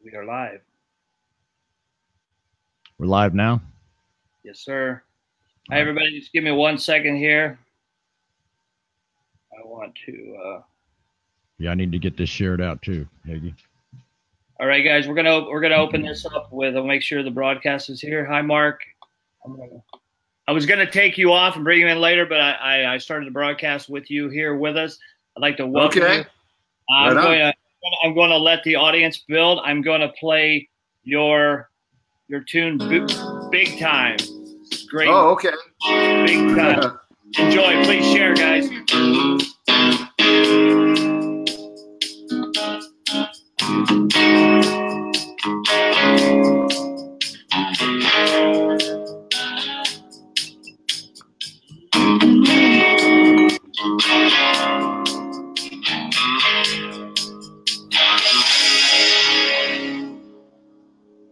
We are live. We're live now? Yes, sir. Hi, everybody. Just give me 1 second here. I want to... Yeah, I need to get this shared out too, Higgy. All right, guys. We're gonna open this up with... I'll make sure the broadcast is here. Hi, Mark. I was gonna take you off and bring you in later, but I started the broadcast with you here with us. I'd like to welcome you. I'm going to let the audience build. I'm going to play your tune, Big Time. It's great. Oh, okay. Big Time. Enjoy. Please share, guys.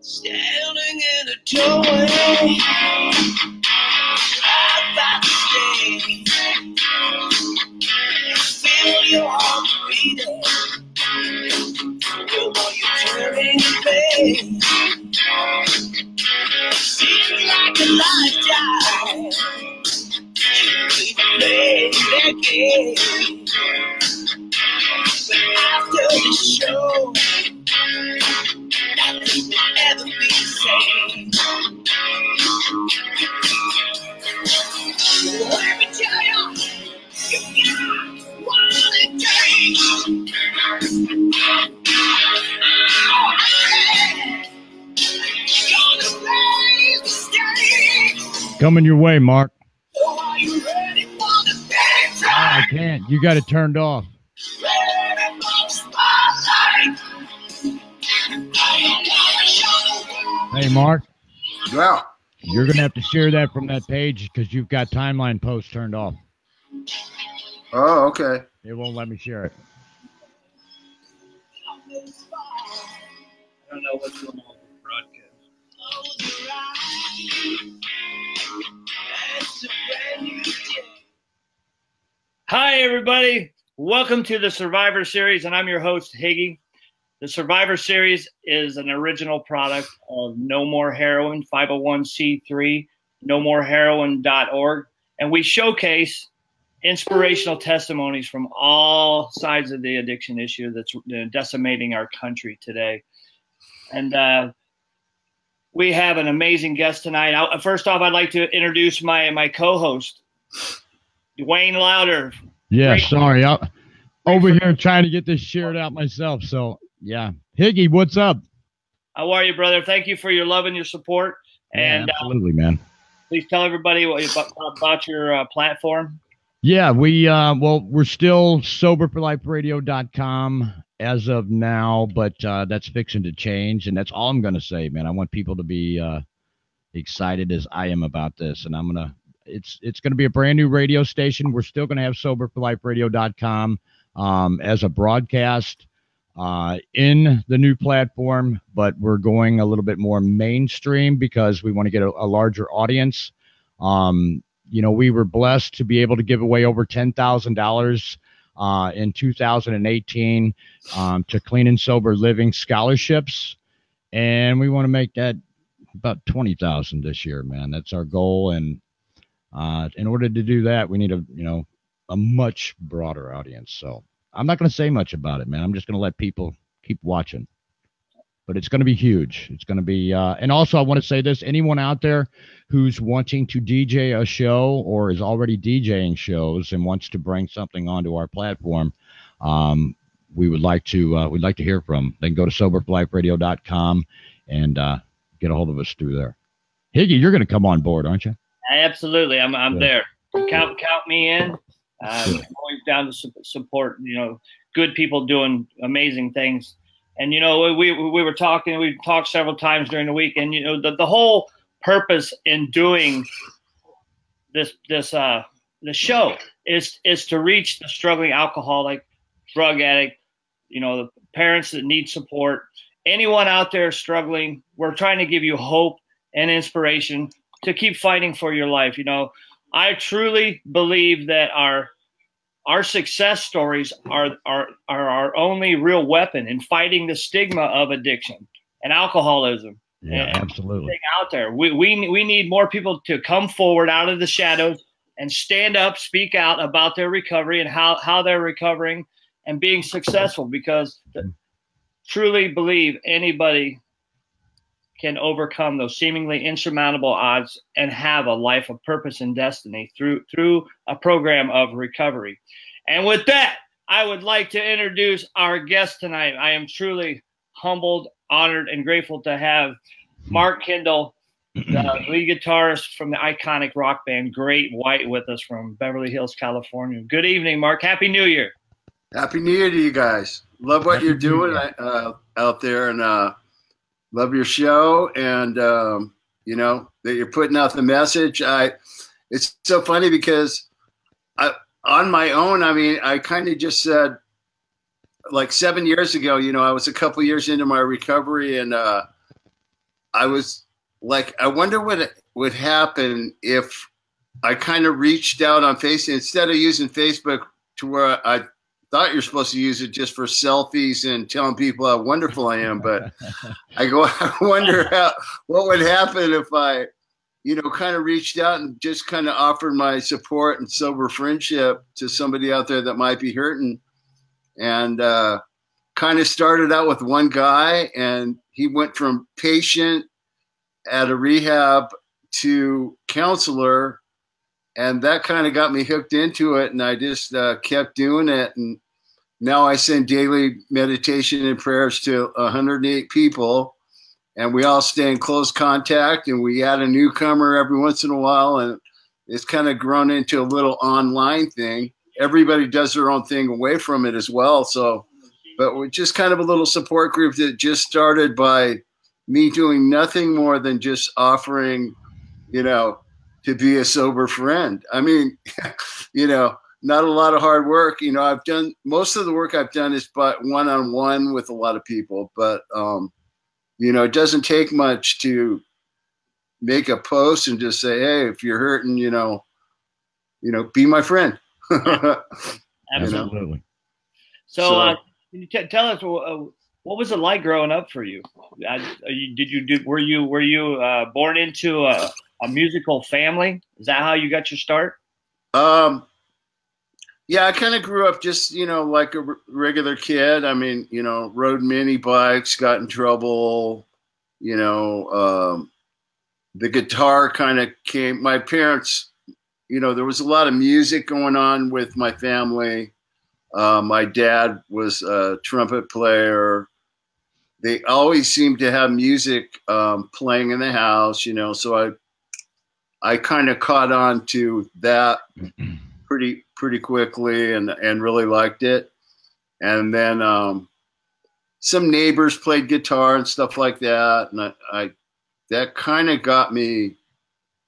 Standing in a doorway, right by the stage. Feel your heart beating, you know you're turning your face. Seems like a lifetime, you play that game. But after the show, nothing will ever be the same. Let me tell you, you got what it takes. Gonna raise the stakes. Coming your way, Mark. So are you ready for the big time? I can't. You got it turned off. Ready for the spotlight. Hey, Mark. Yeah. You're going to have to share that from that page because you've got timeline post turned off. Oh, okay. It won't let me share it. I don't know what's going on with the broadcast. Hi, everybody. Welcome to the Survivor Series, and I'm your host, Higgy. The Survivor Series is an original product of No More Heroin, 501c3, nomoreheroin.org, and we showcase inspirational testimonies from all sides of the addiction issue that's decimating our country today. And we have an amazing guest tonight. First off, I'd like to introduce my co-host, Dwayne Louder. Yeah, sorry. I'm over here trying to get this shared out myself. So, yeah. Higgy, what's up? How are you, brother? Thank you for your love and your support. Yeah, and absolutely, man. Please tell everybody about your platform. Yeah, we're still soberforliferadio.com as of now, but that's fixing to change, and that's all I'm going to say, man. I want people to be excited as I am about this, and it's going to be a brand new radio station. We're still going to have soberforliferadio.com as a broadcast in the new platform, but we're going a little bit more mainstream because we want to get a larger audience. You know, we were blessed to be able to give away over $10,000 in 2018 to clean and sober living scholarships, and we want to make that about 20,000 this year, man. That's our goal, and in order to do that, we need a much broader audience. So I'm not going to say much about it, man. I'm just going to let people keep watching. But it's going to be huge. It's going to be, and also I want to say this, anyone out there who's wanting to DJ a show or is already DJing shows and wants to bring something onto our platform, we'd like to hear from. They can go to soberforliferadio.com and get a hold of us through there. Higgy, you're going to come on board, aren't you? Absolutely. I'm there. Count me in. I'm always down to support, good people doing amazing things. And, we were talking, we talked several times during the week, and, the whole purpose in doing the show is to reach the struggling alcoholic, drug addict, the parents that need support, anyone out there struggling. We're trying to give you hope and inspiration to keep fighting for your life. I truly believe that our success stories are our only real weapon in fighting the stigma of addiction. and alcoholism. Yeah, and absolutely. out there. We need more people to come forward out of the shadows and stand up, speak out about their recovery and how they're recovering and being successful, because truly believe anybody can overcome those seemingly insurmountable odds and have a life of purpose and destiny through a program of recovery. And with that, I would like to introduce our guest tonight. I am truly humbled, honored, and grateful to have Mark Kendall, the lead guitarist from the iconic rock band Great White, with us from Beverly Hills, California. Good evening, Mark. Happy New Year. Happy New Year to you guys. Love what you're doing out there, and love your show, and you know, that you're putting out the message. It's so funny because on my own, I mean, I kind of just said, like 7 years ago, you know, I was a couple years into my recovery, and I was like, I wonder what would happen if I kind of reached out on Facebook instead of using Facebook to where I thought you're supposed to use it just for selfies and telling people how wonderful I am. But I wonder what would happen if I, you know, kind of reached out and just kind of offered my support and sober friendship to somebody out there that might be hurting. And kind of started out with one guy, and he went from patient at a rehab to counselor, and that kind of got me hooked into it, and I just kept doing it. And now I send daily meditation and prayers to 108 people, and we all stay in close contact, and we add a newcomer every once in a while, and it's kind of grown into a little online thing. Everybody does their own thing away from it as well. So, but we're just kind of a little support group that just started by me doing nothing more than just offering, you know, to be a sober friend. I mean, you know, not a lot of hard work. You know, I've done most of the work I've done is but one-on-one with a lot of people, but, you know, it doesn't take much to make a post and just say, hey, if you're hurting, you know, be my friend. Absolutely. You know? So can you tell us what was it like growing up for you? Were you born into a musical family? Is that how you got your start? Yeah, I kind of grew up just, you know, like a regular kid. I mean, you know, rode mini bikes, got in trouble, you know, the guitar kind of came, my parents, you know, there was a lot of music going on with my family. My dad was a trumpet player. They always seemed to have music playing in the house, you know, so I kind of caught on to that pretty quickly and really liked it. And then some neighbors played guitar and stuff like that, and that kind of got me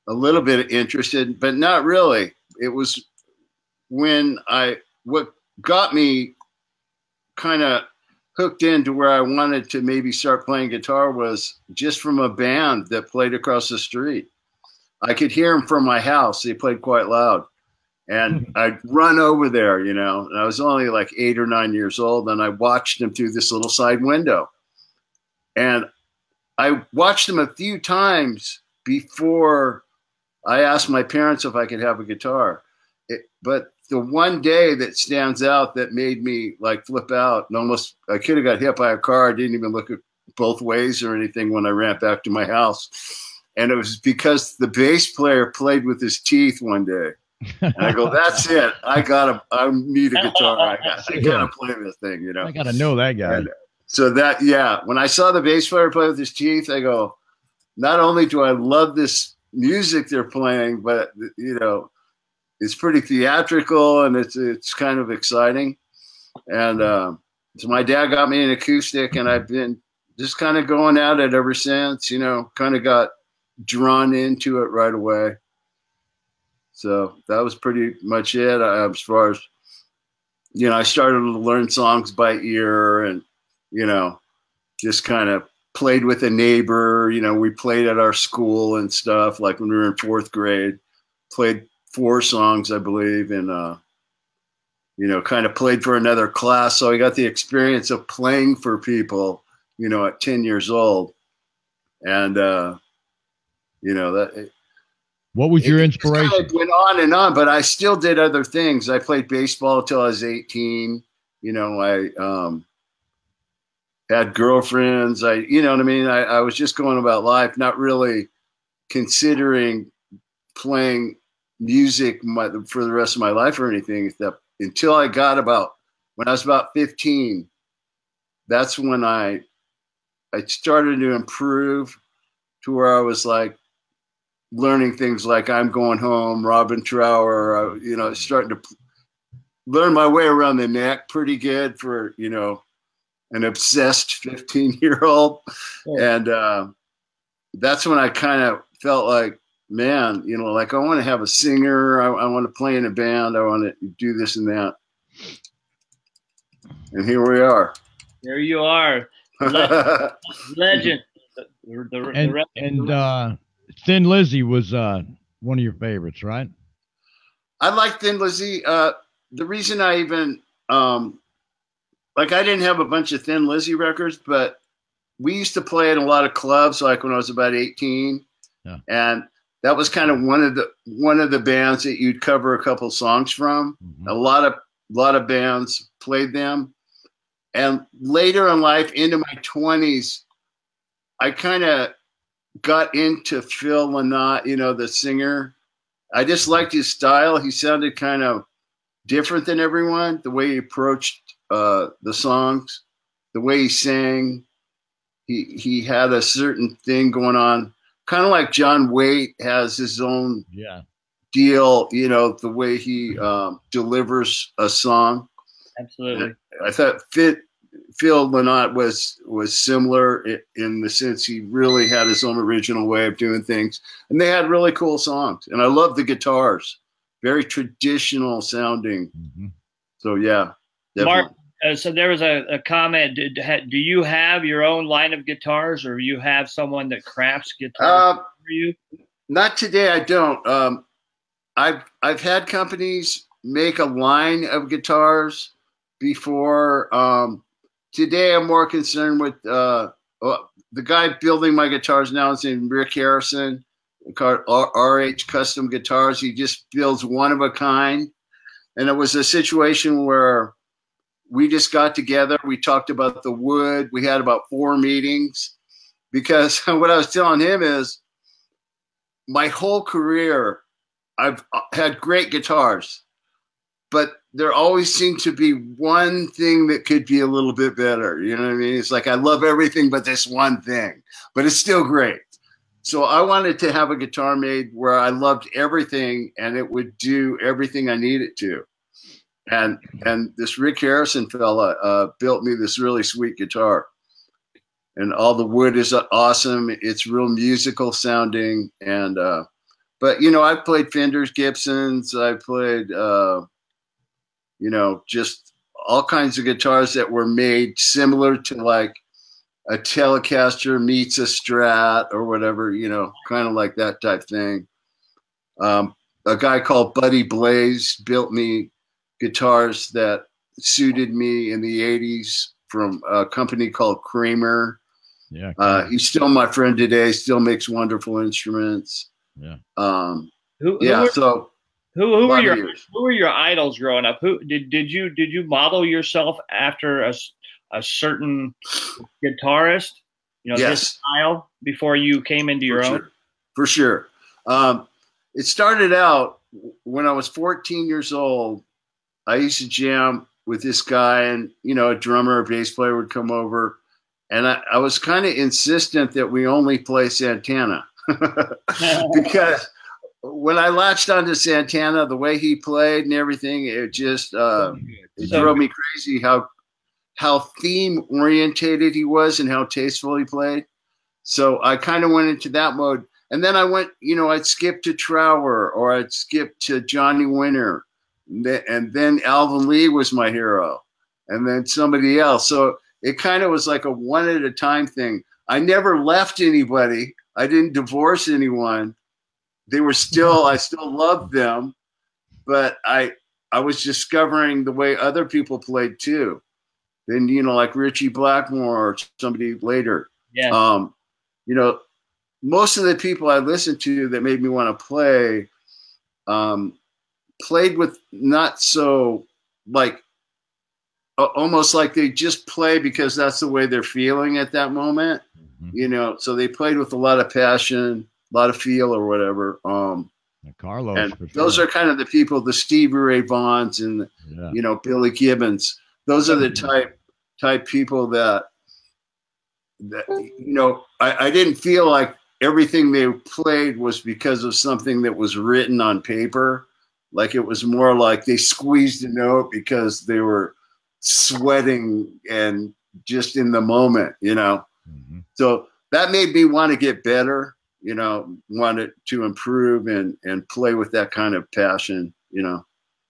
a little bit interested, but not really. It was when what got me kind of hooked into where I wanted to maybe start playing guitar was just from a band that played across the street. I could hear them from my house. They played quite loud. And I'd run over there, you know, and I was only like 8 or 9 years old, and I watched them through this little side window. And I watched them a few times before I asked my parents if I could have a guitar. But the one day that stands out that made me like flip out and almost, I could have got hit by a car. I didn't even look at both ways or anything when I ran back to my house. And it was because the bass player played with his teeth one day. And I go, that's it. I need a guitar. I gotta play this thing, you know. I gotta know that guy. And so that, yeah, when I saw the bass player play with his teeth, I go, not only do I love this music they're playing, but you know, it's pretty theatrical and it's kind of exciting. And so my dad got me an acoustic, and I've been just kind of going at it ever since. You know, kind of got drawn into it right away. So that was pretty much it. As far as, you know, I started to learn songs by ear, and, you know, just kind of played with a neighbor. You know, we played at our school and stuff, like when we were in 4th grade, played 4 songs, I believe, and, you know, kind of played for another class. So I got the experience of playing for people you know, at 10 years old. And, you know, that. What was your It inspiration? kind of went on and on, but I still did other things. I played baseball until I was 18. You know, I had girlfriends. You know what I mean? I was just going about life, not really considering playing music for the rest of my life or anything. Until I got when I was about 15, that's when I started to improve to where I was like, learning things like I'm Going Home, Robin Trower, you know, starting to learn my way around the neck pretty good for, you know, an obsessed 15-year-old. Yeah. And that's when I kind of felt like, man, you know, like I want to have a singer. I want to play in a band. I want to do this and that. And here we are. There you are. Legend. Thin Lizzy was one of your favorites, right? I like Thin Lizzy. The reason I even like I didn't have a bunch of Thin Lizzy records, but we used to play in a lot of clubs, like when I was about 18, yeah. And that was kind of one of the bands that you'd cover a couple songs from. Mm-hmm. A lot of bands played them, and later in life, into my 20s, I kind of got into Phil Lynott, you know, the singer. I just liked his style. He sounded kind of different than everyone, the way he approached the songs, the way he sang. He had a certain thing going on, kind of like John Waite has his own deal, you know, the way he delivers a song. Absolutely. And I thought Phil Lynott was similar in the sense he really had his own original way of doing things, and they had really cool songs. And I love the guitars, very traditional sounding. Mm-hmm. So yeah, definitely. Mark, so there was a comment. Do you have your own line of guitars, or you have someone that crafts guitars for you? Not today. I don't. I've had companies make a line of guitars before. Today, I'm more concerned with the guy building my guitars now is named Rick Harrison, called RH Custom Guitars. He just builds one of a kind. And it was a situation where we just got together. We talked about the wood. We had about 4 meetings because what I was telling him is my whole career, I've had great guitars, but there always seemed to be one thing that could be a little bit better. You know what I mean? It's like, I love everything but this one thing, but it's still great. So I wanted to have a guitar made where I loved everything and it would do everything I needed to. And this Rick Harrison fella built me this really sweet guitar. And all the wood is awesome. It's real musical sounding. And but, you know, I played Fenders, Gibsons. I played, you know, just all kinds of guitars that were made similar to like a Telecaster meets a Strat or whatever, you know, kind of like that type thing. A guy called Buddy Blaze built me guitars that suited me in the 80s from a company called Kramer. Yeah. He's still my friend today, still makes wonderful instruments. Yeah. Who were your idols growing up? Who did you model yourself after a certain guitarist? You know, yes. His style before you came into your own? For sure. It started out when I was 14 years old. I used to jam with this guy, and, you know, a drummer, a bass player would come over, and I was kind of insistent that we only play Santana because when I latched onto Santana, the way he played and everything, it just it drove me crazy how theme orientated he was and how tasteful he played. So I kind of went into that mode, and then I went, you know, I'd skip to Trower or I'd skip to Johnny Winter. And then Alvin Lee was my hero, and then somebody else. So it kind of was like a one at a time thing. I never left anybody. I didn't divorce anyone. They were still, I still loved them, but I was discovering the way other people played too. than, you know, like Richie Blackmore or somebody later. Yeah. You know, most of the people I listened to that made me want to play, played with not so like, almost like they just play because that's the way they're feeling at that moment, you know. So they played with a lot of passion, a lot of feel, or whatever. Carlos, and for sure. Those are kind of the people, the Stevie Ray Vaughns and you know, Billy Gibbons. Those are the type people that you know. I didn't feel like everything they played was because of something that was written on paper. Like it was more like they squeezed a note because they were sweating and just in the moment, you know. So that made me want to get better, you know, wanted to improve and play with that kind of passion, you know.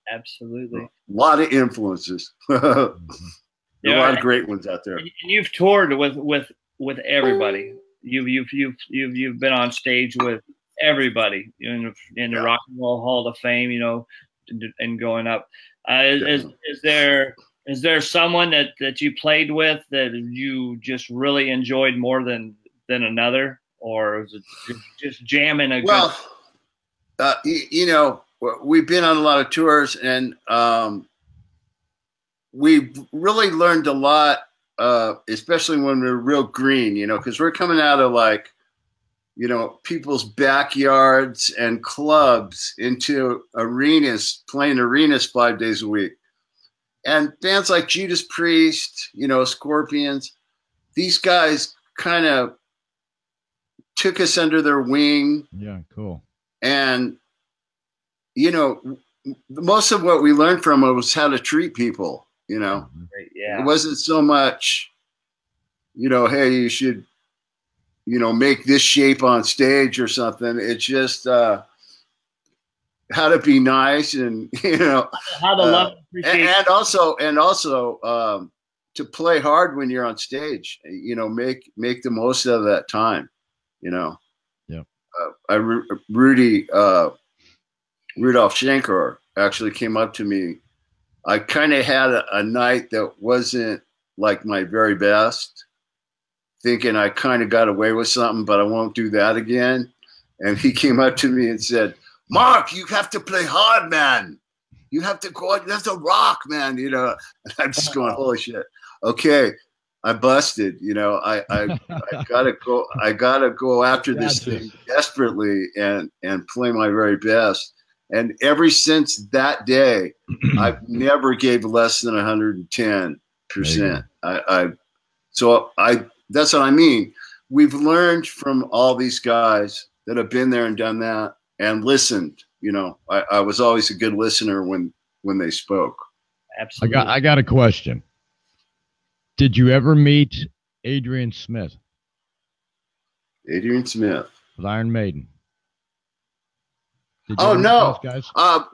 Absolutely. A lot of influences. A lot of great ones out there. And you've toured with everybody. You've been on stage with everybody in the Rock and Roll Hall of Fame, you know, and going up. Is there someone that you played with that you just really enjoyed more than another, or is it just jamming a well, good? You know, we've been on a lot of tours, and we've really learned a lot, especially when we're real green, you know, because we're coming out of like, you know, people's backyards and clubs into arenas, playing arenas 5 days a week. And bands like Judas Priest, you know, Scorpions, these guys kind of took us under their wing. Yeah, cool. And, you know, most of what we learned from it was how to treat people, you know. Yeah. It wasn't so much, you know, hey, you should, you know, make this shape on stage or something. It's just how to be nice and, you know, how to love and also to play hard when you're on stage, you know, make the most of that time, you know. Yeah. Rudolph Shankar actually came up to me. I kind of had a night that wasn't like my very best, thinking I kind of got away with something, but I won't do that again. And he came up to me and said, "Mark, you have to play hard, man. You have to go, you have to rock, man." You know, and I'm just going, holy shit. Okay, I busted. You know, I gotta go. I gotta go after this thing desperately and play my very best. And ever since that day, I've never gave less than 110%. That's what I mean. We've learned from all these guys that have been there and done that and listened. You know, I was always a good listener when they spoke. Absolutely. I got a question. Did you ever meet Adrian Smith? Adrian Smith with Iron Maiden. Oh no,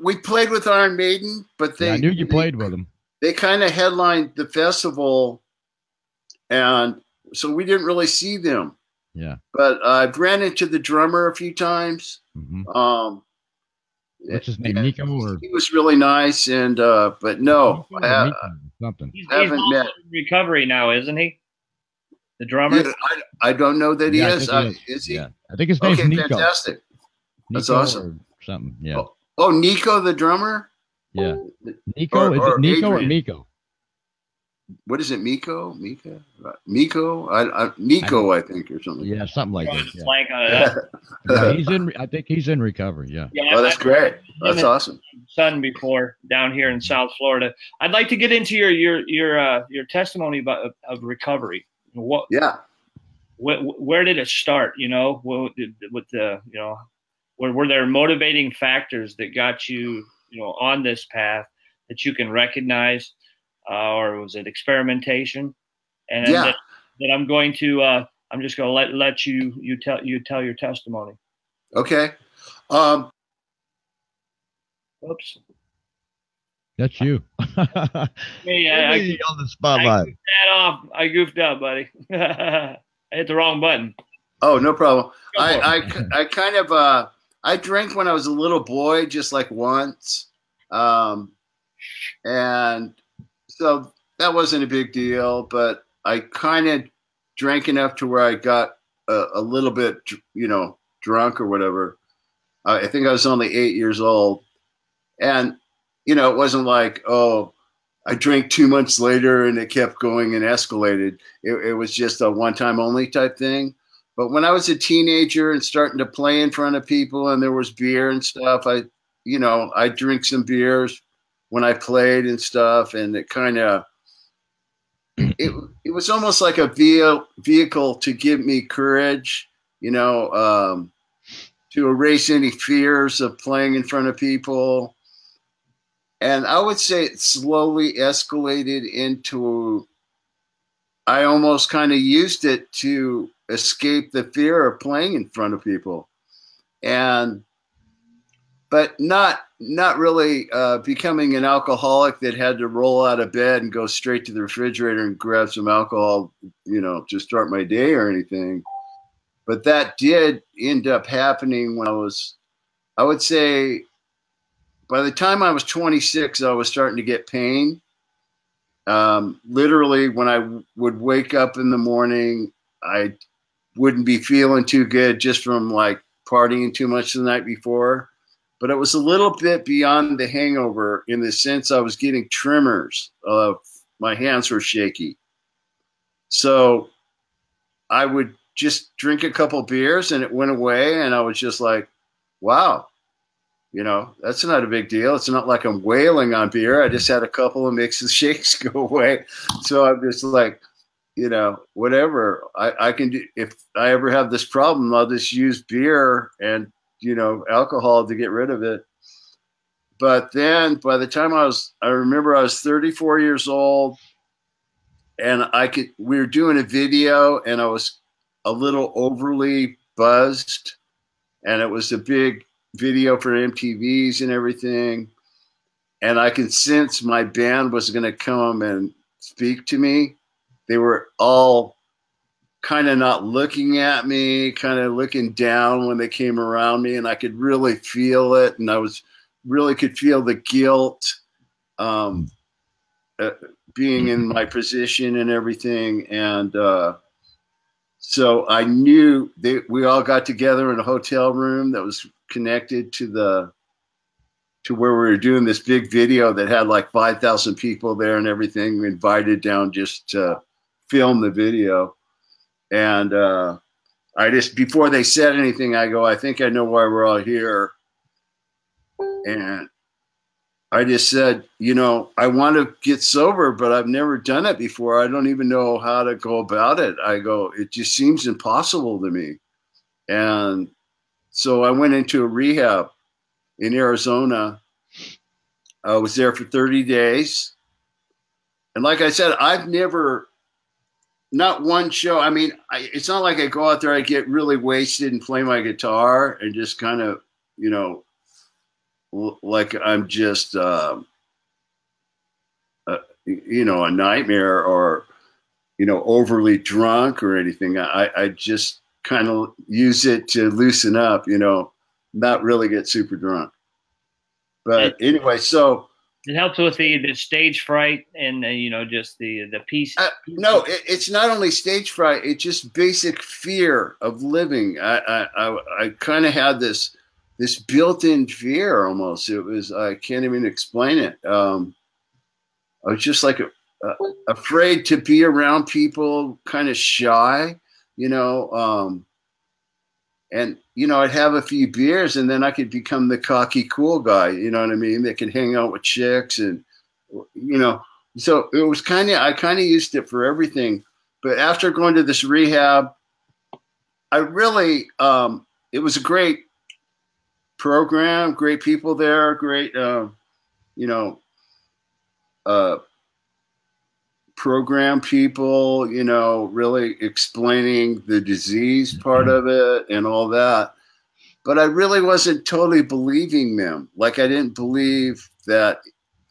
we played with Iron Maiden, but I knew you played with them. They kind of headlined the festival, and so we didn't really see them. Yeah, but I've ran into the drummer a few times. What's his name? Nico? Or he was really nice, and but no, something. He's also in recovery now, isn't he? The drummer. Yeah, I don't know that he is. Is he? Yeah. I think his name's Nico. Fantastic. That's Nico awesome. Something. Yeah. Oh, Nico, the drummer. Yeah. Nico. Is it Nico or Miko? What is it? Miko? Mika? Miko? Nico, I think, or something. Yeah, something like that. Yeah. He's in. I think he's in recovery. Yeah. Oh, that's great. That's awesome. Son before down here in South Florida. I'd like to get into your testimony of recovery. What? Yeah. Where did it start? You know, with the were there motivating factors that got you on this path that you can recognize? Or was it experimentation? And that I'm going to I'm just going to let you tell your testimony. Okay. Oops. That's you. Hey, on the spotlight. I goofed up, buddy. I hit the wrong button. Oh, no problem. I kind of I drank when I was a little boy, just like once, and so that wasn't a big deal, but I kind of drank enough to where I got a little bit, drunk or whatever. I think I was only 8 years old. And, it wasn't like, oh, I drank 2 months later and it kept going and escalated. It was just a one-time only type thing. But when I was a teenager and starting to play in front of people and there was beer and stuff, I drink some beers when I played and stuff. And it kind of, it was almost like a vehicle to give me courage, to erase any fears of playing in front of people. And I would say it slowly escalated into, I almost kind of used it to escape the fear of playing in front of people. But not really becoming an alcoholic that had to roll out of bed and go straight to the refrigerator and grab some alcohol, to start my day or anything. But that did end up happening when I would say, by the time I was 26, I was starting to get pain. Literally, when I would wake up in the morning, I wouldn't be feeling too good just from like partying too much the night before. But it was a little bit beyond the hangover in the sense I was getting tremors. My hands were shaky. So I would just drink a couple beers and it went away. And I was just like, wow. That's not a big deal. It's not like I'm wailing on beer. I just had a couple of mixes, shakes go away. So I'm just like, whatever I can do. If I ever have this problem, I'll just use beer and, alcohol to get rid of it. But then by the time I remember I was 34 years old and we were doing a video and I was a little overly buzzed and it was a big video for MTVs and everything. And I could sense my band was going to come and speak to me. They were all kind of not looking at me, kind of looking down when they came around me. And I could really feel it. And I could feel the guilt being in my position and everything. And so I knew we all got together in a hotel room that was connected to where we were doing this big video that had like 5,000 people there and everything. We invited down just to film the video. And before they said anything, I go, I think I know why we're all here. And I just said, I want to get sober, but I've never done it before. I don't even know how to go about it. I go, it just seems impossible to me. And so I went into a rehab in Arizona. I was there for 30 days. And like I said, I've never, not one show. I mean, it's not like I go out there, I get really wasted and play my guitar and just kind of, like I'm just, a nightmare or, overly drunk or anything. I just kind of use it to loosen up, not really get super drunk. But anyway, so it helps with the stage fright and just the peace. No, it's not only stage fright; it's just basic fear of living. I kind of had this built-in fear almost. It was, I can't even explain it. I was just like afraid to be around people, kind of shy, and, I'd have a few beers and then I could become the cocky, cool guy, you know what I mean? That could hang out with chicks and, so it was I kind of used it for everything. But after going to this rehab, I really, it was a great program, great people there, great, program people, really explaining the disease part of it and all that. But I really wasn't totally believing them. Like I didn't believe that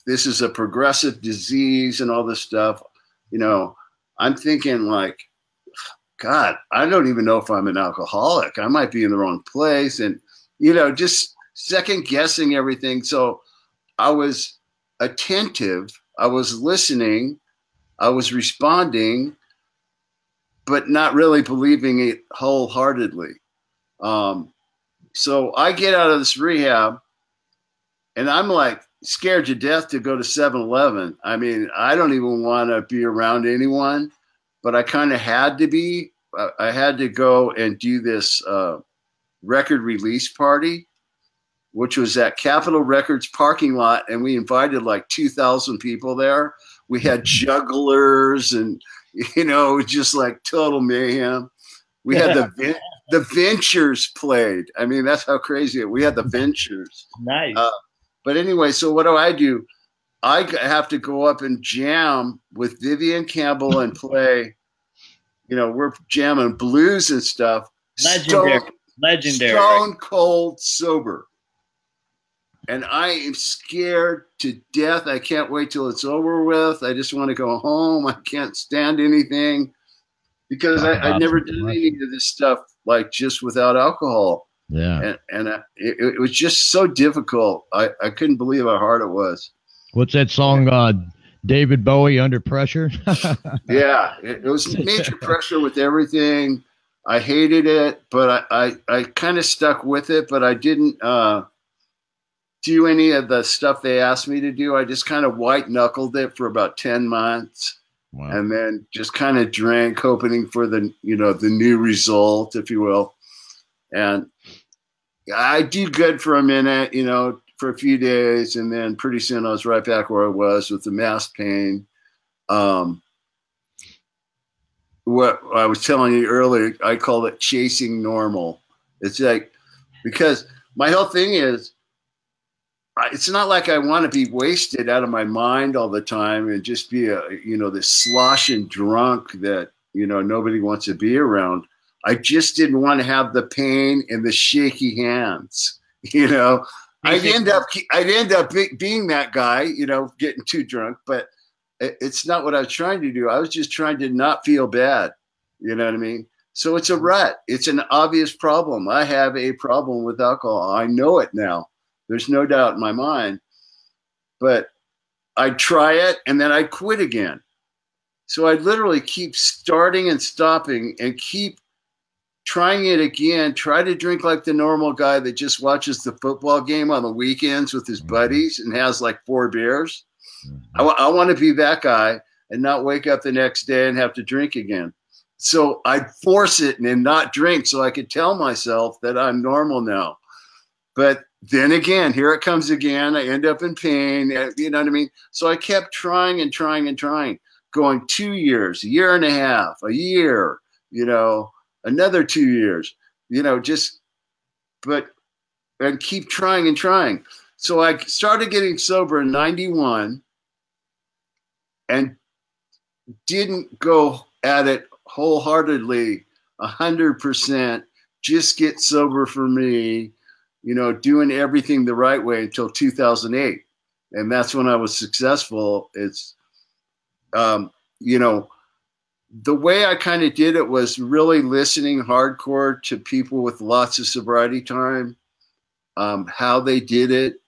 this is a progressive disease and all this stuff. I'm thinking like, God, I don't even know if I'm an alcoholic. I might be in the wrong place. And, just second guessing everything. So I was attentive. I was listening. I was responding, but not really believing it wholeheartedly. So I get out of this rehab, and I'm like scared to death to go to 7-Eleven. I mean, I don't even want to be around anyone, but I kind of had to be. I had to go and do this record release party, which was at Capitol Records parking lot, and we invited like 2,000 people there. We had jugglers and, you know, just like total mayhem. We had the Ventures played. I mean, that's how crazy we had the Ventures. Nice. But anyway, so what do? I have to go up and jam with Vivian Campbell and play. You know, we're jamming blues and stuff. Legendary. Stone cold sober. And I am scared to death. I can't wait till it's over with. I just want to go home. I can't stand anything because I never did any of this stuff like just without alcohol. Yeah. And it was just so difficult. I couldn't believe how hard it was. What's that song, David Bowie, Under Pressure? Yeah, it was major pressure with everything. I hated it, but I kind of stuck with it, but I didn't do any of the stuff they asked me to do. I just kind of white knuckled it for about 10 months. Wow. And then just kind of drank, hoping for the new result, if you will. And I did good for a minute, for a few days. And then pretty soon I was right back where I was with the mass pain. What I was telling you earlier, I call it chasing normal. It's like, because my whole thing is, it's not like I want to be wasted out of my mind all the time and just be this sloshing drunk that, nobody wants to be around. I just didn't want to have the pain and the shaky hands, I'd end up being that guy, getting too drunk, but it's not what I was trying to do. I was just trying to not feel bad. You know what I mean? So it's a rut. It's an obvious problem. I have a problem with alcohol. I know it now. There's no doubt in my mind, but I'd try it and then I'd quit again. So I'd literally keep starting and stopping and keep trying it again, try to drink like the normal guy that just watches the football game on the weekends with his buddies and has like 4 beers. I want to be that guy and not wake up the next day and have to drink again. So I'd force it and not drink so I could tell myself that I'm normal now. But then again, here it comes again. I end up in pain. You know what I mean? So I kept trying and trying and trying, going 2 years, a year and a half, a year, another 2 years, and keep trying and trying. So I started getting sober in 91 and didn't go at it wholeheartedly, 100%, just get sober for me, doing everything the right way until 2008. And that's when I was successful. It's, the way I kind of did it was really listening hardcore to people with lots of sobriety time, how they did it,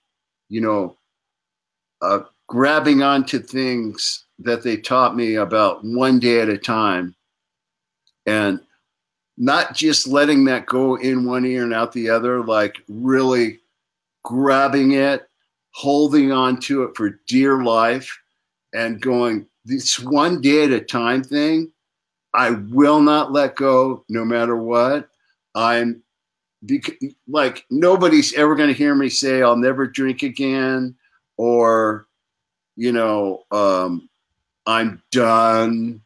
grabbing onto things that they taught me about one day at a time and not just letting that go in one ear and out the other, like really grabbing it, holding on to it for dear life and going, this one day at a time thing, I will not let go no matter what. Like nobody's ever going to hear me say I'll never drink again or, I'm done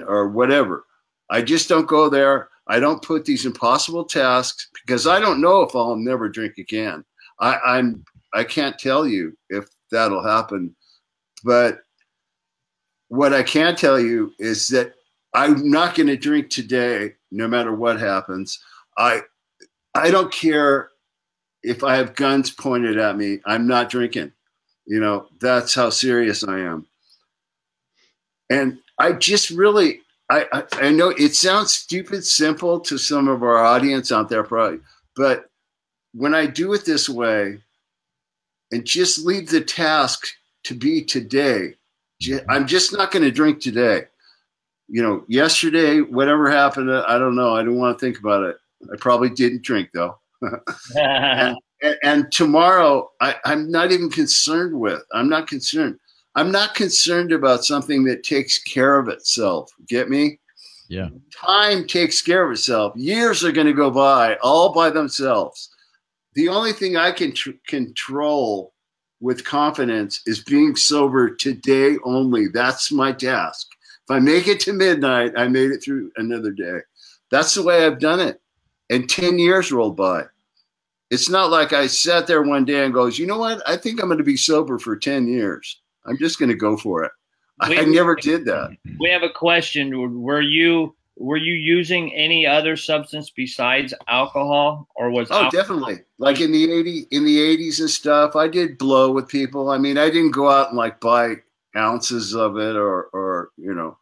or whatever. I just don't go there. I don't put these impossible tasks because I don't know if I'll never drink again. I can't tell you if that'll happen, but what I can tell you is that I'm not going to drink today, no matter what happens. I don't care if I have guns pointed at me. I'm not drinking. That's how serious I am. And I just really, I know it sounds stupid, simple to some of our audience out there probably, but when I do it this way and just leave the task to be today, I'm just not going to drink today. You know, yesterday, whatever happened, I don't know. I don't want to think about it. I probably didn't drink though. and tomorrow, I'm not even concerned with. I'm not concerned. I'm not concerned about something that takes care of itself. Get me? Yeah. Time takes care of itself. Years are going to go by all by themselves. The only thing I can control with confidence is being sober today only. That's my task. If I make it to midnight, I made it through another day. That's the way I've done it. And 10 years rolled by. It's not like I sat there one day and goes, you know what? I think I'm going to be sober for 10 years. I'm just going to go for it. I never did that. We have a question. Were you using any other substance besides alcohol, or was? Oh, definitely. Like in the 80s and stuff, I did blow with people. I mean, I didn't go out and like buy ounces of it or you know,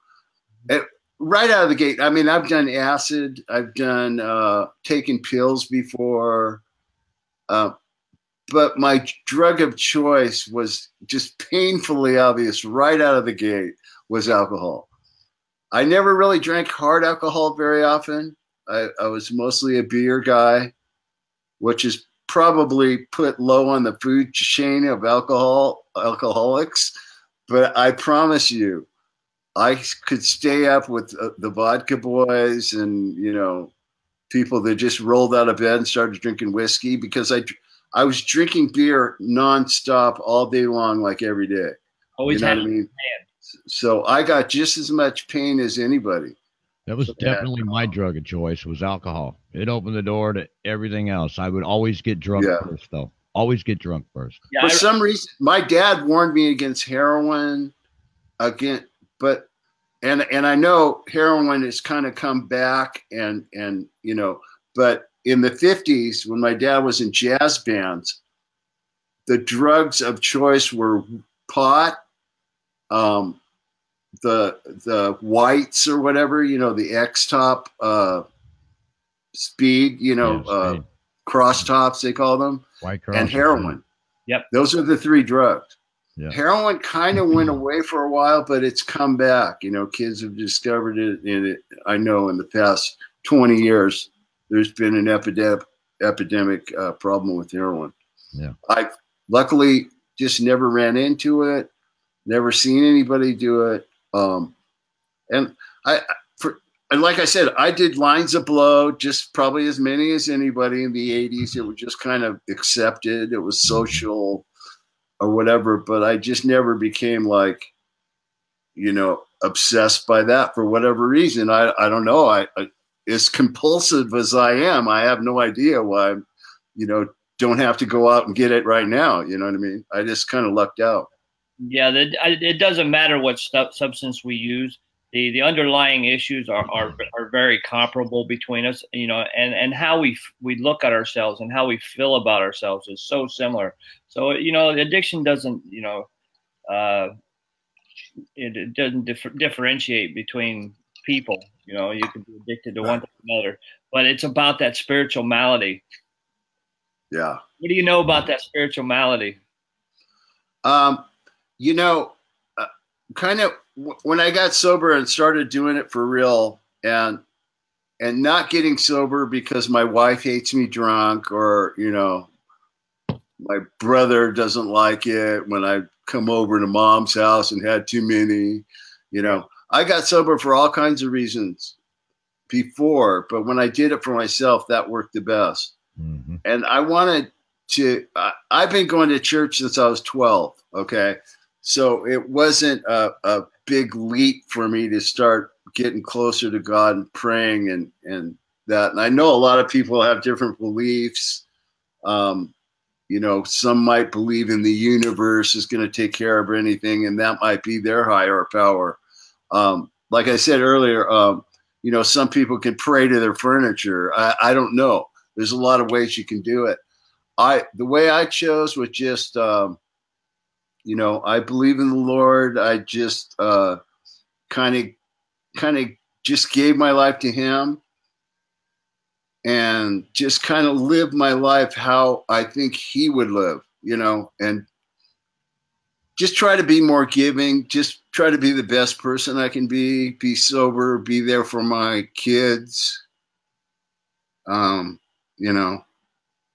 right out of the gate. I mean, I've done acid. I've done taken pills before. But my drug of choice was just painfully obvious right out of the gate was alcohol. I never really drank hard alcohol very often. I was mostly a beer guy, which is probably put low on the food chain of alcoholics. But I promise you, I could stay up with the vodka boys and, you know, people that just rolled out of bed and started drinking whiskey because I was drinking beer nonstop all day long, like every day. Always, you know what I mean? So I got just as much pain as anybody. That was definitely my drug of choice, was alcohol. It opened the door to everything else. I would always get drunk first, though. Always get drunk first. Yeah, For some reason, my dad warned me against heroin again, but and I know heroin has kind of come back and you know, but in the 50s, when my dad was in jazz bands, the drugs of choice were pot, the whites or whatever, you know, the X-top speed, you know, cross tops, they call them, White cross, and heroin. Yep. Those are the three drugs. Yeah. Heroin kind of went away for a while, but it's come back. You know, kids have discovered it. And I know in the past 20 years, there's been an epidemic problem with heroin. Yeah. I luckily just never ran into it, never seen anybody do it. And like I said, I did lines of blow, just probably as many as anybody in the 80s. It was just kind of accepted. It was social or whatever, but I just never became like, you know, obsessed by that for whatever reason. I don't know. I as compulsive as I am, I have no idea why I'm, you know, don't have to go out and get it right now. You know what I mean? I just kind of lucked out. Yeah, it doesn't matter what substance we use. The underlying issues are very comparable between us, you know, and how we look at ourselves and how we feel about ourselves is so similar. So, you know, addiction doesn't, you know, it doesn't differentiate between people. You know, you can be addicted to one thing or another, but it's about that spiritual malady. Yeah. What do you know about that spiritual malady? You know, kind of when I got sober and started doing it for real and not getting sober because my wife hates me drunk or, you know, my brother doesn't like it when I come over to mom's house and had too many, you know, I got sober for all kinds of reasons before, but when I did it for myself, that worked the best. Mm-hmm. And I wanted to, I've been going to church since I was 12. Okay. So it wasn't a big leap for me to start getting closer to God and praying and that. And I know a lot of people have different beliefs. You know, some might believe in the universe is going to take care of anything, and that might be their higher power. Like I said earlier, you know, some people can pray to their furniture. I don't know. There's a lot of ways you can do it. The way I chose was just, you know, I believe in the Lord. I just kind of just gave my life to him and just kind of lived my life how I think he would live, you know, and just try to be more giving, just try to be the best person I can be sober, be there for my kids. You know,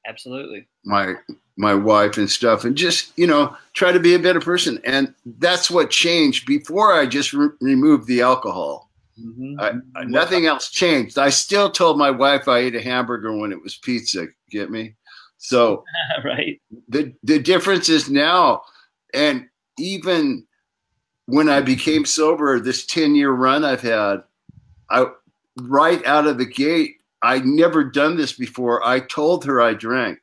absolutely. My wife and stuff, and just, you know, try to be a better person. And that's what changed before I just removed the alcohol. Mm-hmm. Nothing else changed. I still told my wife I ate a hamburger when it was pizza. Get me? So right. The difference is now, and even when I became sober, this 10-year run I've had, right out of the gate, I'd never done this before. I told her I drank.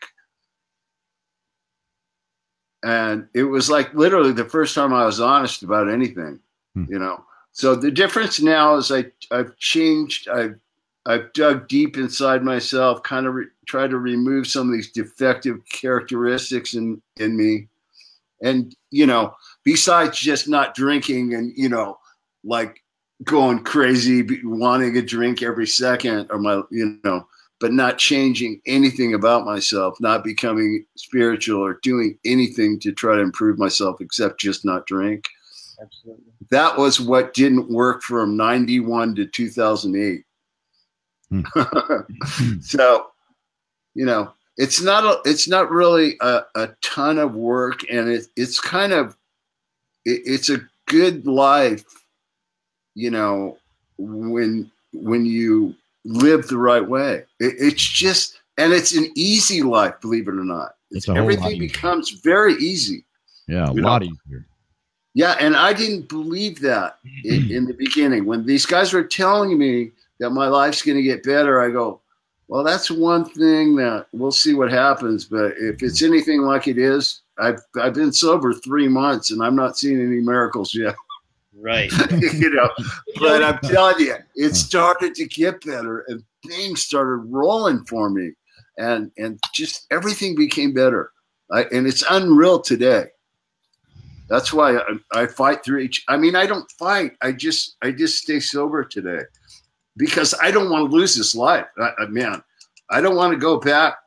And it was like literally the first time I was honest about anything, you know. So the difference now is I've changed. I've dug deep inside myself, kind of try to remove some of these defective characteristics in me. And, you know, besides just not drinking and, you know, like going crazy, wanting a drink every second, or you know, but not changing anything about myself, not becoming spiritual or doing anything to try to improve myself except just not drink. Absolutely. That was what didn't work from 91 to 2008. So, you know, it's not really a ton of work, and it's kind of, it's a good life, you know, when you live the right way. It's just, and it's an easy life, believe it or not. Everything becomes very easy. Yeah, a lot easier. Yeah, and I didn't believe that in the beginning. When these guys were telling me that my life's going to get better, I go, well, that's one thing that we'll see what happens. But if it's anything like it is, I've been sober 3 months and I'm not seeing any miracles yet. Right. You know, but I'm telling you, it started to get better and things started rolling for me, and just everything became better. And it's unreal today. That's why I fight through I mean, I don't fight. I just stay sober today because I don't want to lose this life. Man, I don't want to go back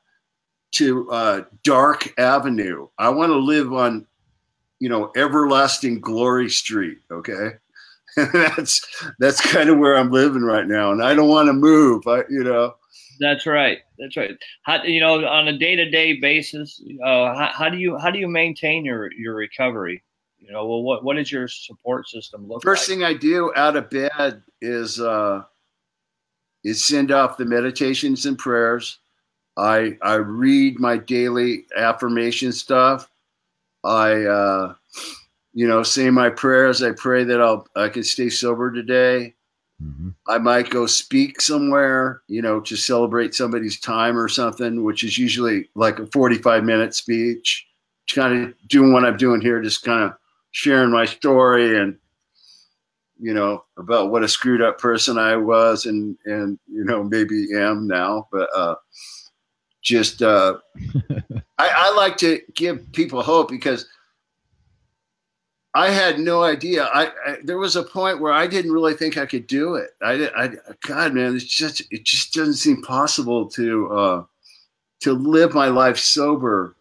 to Dark Avenue. I want to live on, you know, Everlasting Glory Street. Okay. that's kind of where I'm living right now. And I don't want to move. You know, that's right. That's right. How, you know, on a day-to-day basis, how do you maintain your recovery? You know, well, what does your support system look like? First thing I do out of bed is send off the meditations and prayers. I read my daily affirmation stuff. I, you know, say my prayers. I pray that I can stay sober today. Mm-hmm. I might go speak somewhere, you know, to celebrate somebody's time or something, which is usually like a 45-minute speech. Kind of doing what I'm doing here, just kind of sharing my story and, you know, about what a screwed up person I was and you know, maybe am now, but just I like to give people hope because I had no idea. There was a point where I didn't really think I could do it. God, man, it just doesn't seem possible to live my life sober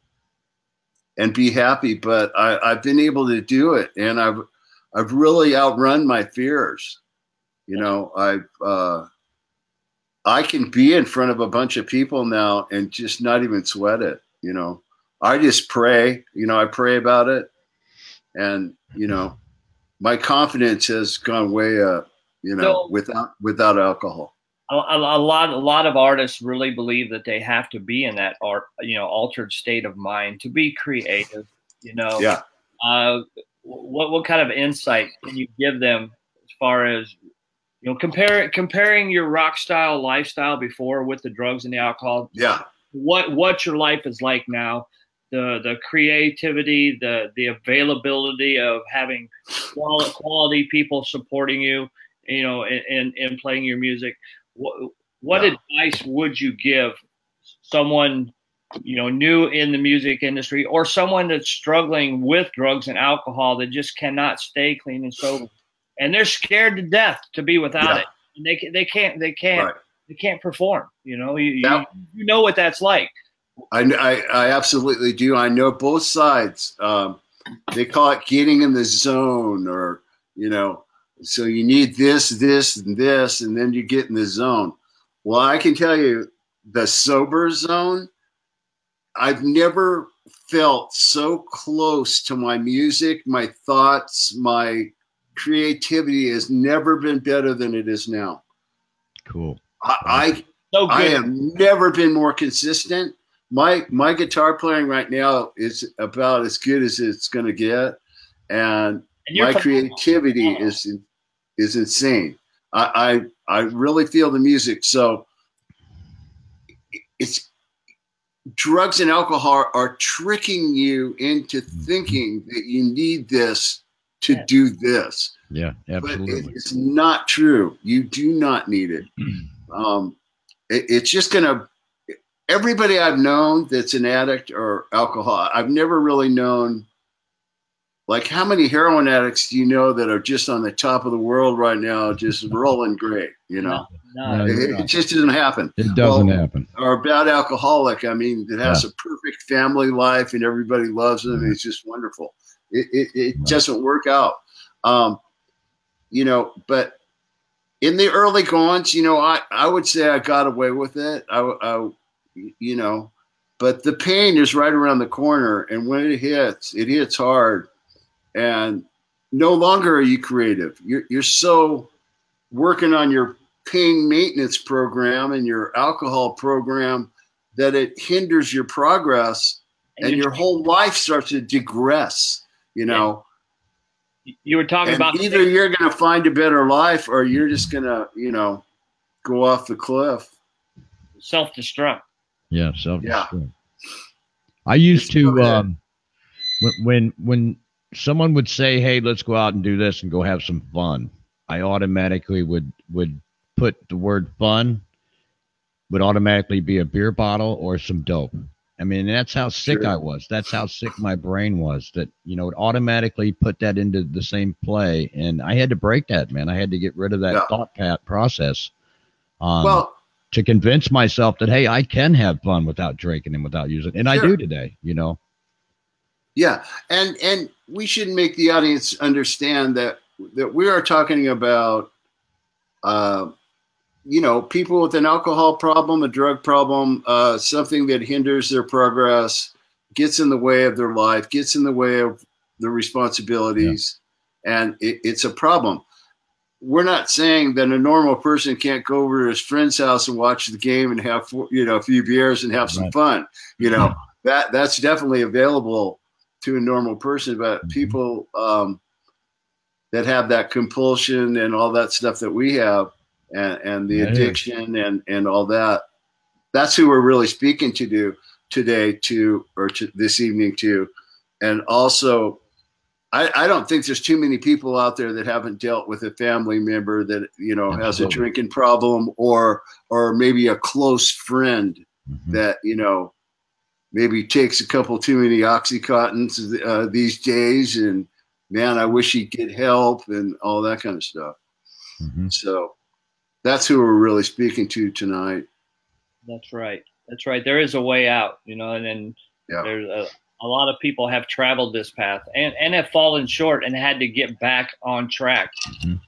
and be happy. But I've been able to do it, and I've really outrun my fears. You know, I can be in front of a bunch of people now and just not even sweat it. You know, I just pray. You know, I pray about it. And, you know, my confidence has gone way up, you know, without alcohol. A lot of artists really believe that they have to be in that altered state of mind to be creative, you know. Yeah. What kind of insight can you give them as far as, you know, comparing your rock style lifestyle before with the drugs and the alcohol? Yeah. What your life is like now? The creativity, the availability of having quality people supporting you, you know, and playing your music. What advice would you give someone, you know, new in the music industry, or someone that's struggling with drugs and alcohol that just cannot stay clean and sober, and they're scared to death to be without it, and they can't perform. You know, you know what that's like. I absolutely do. I know both sides. they call it getting in the zone, or, you know, so you need this, this, and this, and then you get in the zone. Well, I can tell you, the sober zone, I've never felt so close to my music, my thoughts, my creativity has never been better than it is now. Cool. I have never been more consistent. My guitar playing right now is about as good as it's going to get, and my creativity is insane. I really feel the music. So it's drugs and alcohol are tricking you into thinking that you need this to do this. Yeah, absolutely. But it's not true. You do not need it. It's just going to, everybody I've known that's an addict or alcohol, I've never really known, like, how many heroin addicts do you know that are just on the top of the world right now, just rolling great, you know? No, it just doesn't happen. It doesn't happen. Or a bad alcoholic, I mean, that has a perfect family life and everybody loves them. And it's just wonderful. It doesn't work out. You know, but in the early goings, you know, I would say I got away with it. You know, but the pain is right around the corner. And when it hits hard. And no longer are you creative. You're so working on your pain maintenance program and your alcohol program that it hinders your progress, and your whole life starts to digress, you know. You were talking about either you're going to find a better life, or you're just going to, you know, go off the cliff. Self-destruct. Yeah, self-destruct. Yeah. I used to when someone would say, "Hey, let's go out and do this and go have some fun," I automatically would put the word fun would automatically be a beer bottle or some dope. I mean, that's how sick I was. That's how sick my brain was, that, you know, it automatically put that into the same play. And I had to break that, man. I had to get rid of that thought process to convince myself that, hey, I can have fun without drinking and without using. And I do today, you know. Yeah. And we should make the audience understand that we are talking about, you know, people with an alcohol problem, a drug problem, something that hinders their progress, gets in the way of their life, gets in the way of their responsibilities, and it's a problem. We're not saying that a normal person can't go over to his friend's house and watch the game and have, you know, a few beers and have some fun. You know, that's definitely available to a normal person, but people that have that compulsion and all that stuff that we have, and the addiction and all that, that's who we're really speaking to today, or this evening to. And also, I don't think there's too many people out there that haven't dealt with a family member that, you know, has a drinking problem, or maybe a close friend that, you know, maybe takes a couple too many Oxycontins these days, and man, I wish he'd get help and all that kind of stuff. So that's who we're really speaking to tonight. That's right. That's right. There is a way out, you know, and then there's a lot of people have traveled this path and have fallen short and had to get back on track.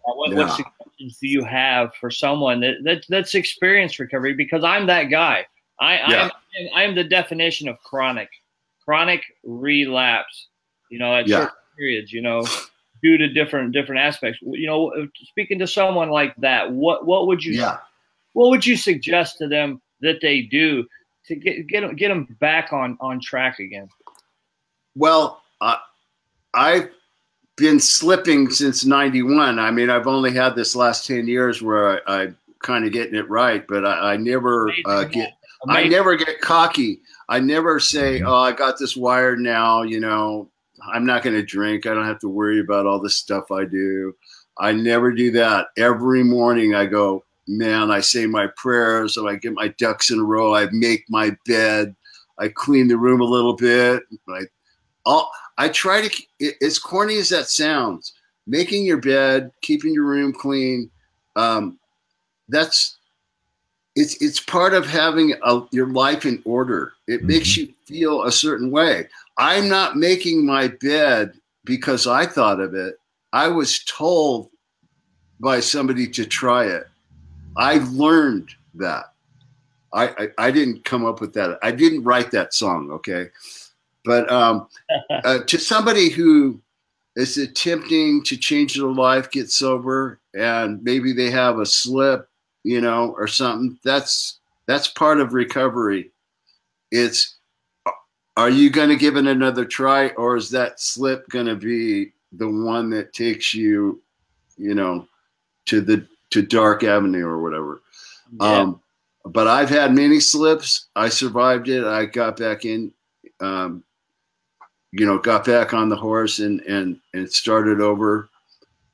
What suggestions do you have for someone that's experienced recovery? Because I'm that guy. I am the definition of chronic relapse, you know, at certain periods, you know, due to different aspects. You know, speaking to someone like that, what would you suggest to them that they do to get them back on track again? Well, I've been slipping since '91. I mean, I've only had this last 10 years where I kind of getting it right, but I never I never get cocky. I never say, "Oh, I got this wired now, you know, I'm not going to drink. I don't have to worry about all this stuff I do." I never do that. Every morning I go, man, I say my prayers, and I get my ducks in a row. I make my bed. I clean the room a little bit. I try to, as corny as that sounds, making your bed, keeping your room clean, that's it's part of having your life in order. It makes you feel a certain way. I'm not making my bed because I thought of it. I was told by somebody to try it. I learned that. I didn't come up with that. I didn't write that song, okay? But to somebody who is attempting to change their life, get sober, and maybe they have a slip, you know, or something, that's part of recovery. It's, are you going to give it another try, or is that slip going to be the one that takes you, you know, to Dark Avenue or whatever? Yeah. But I've had many slips. I survived it. I got back in, you know, got back on the horse and started over.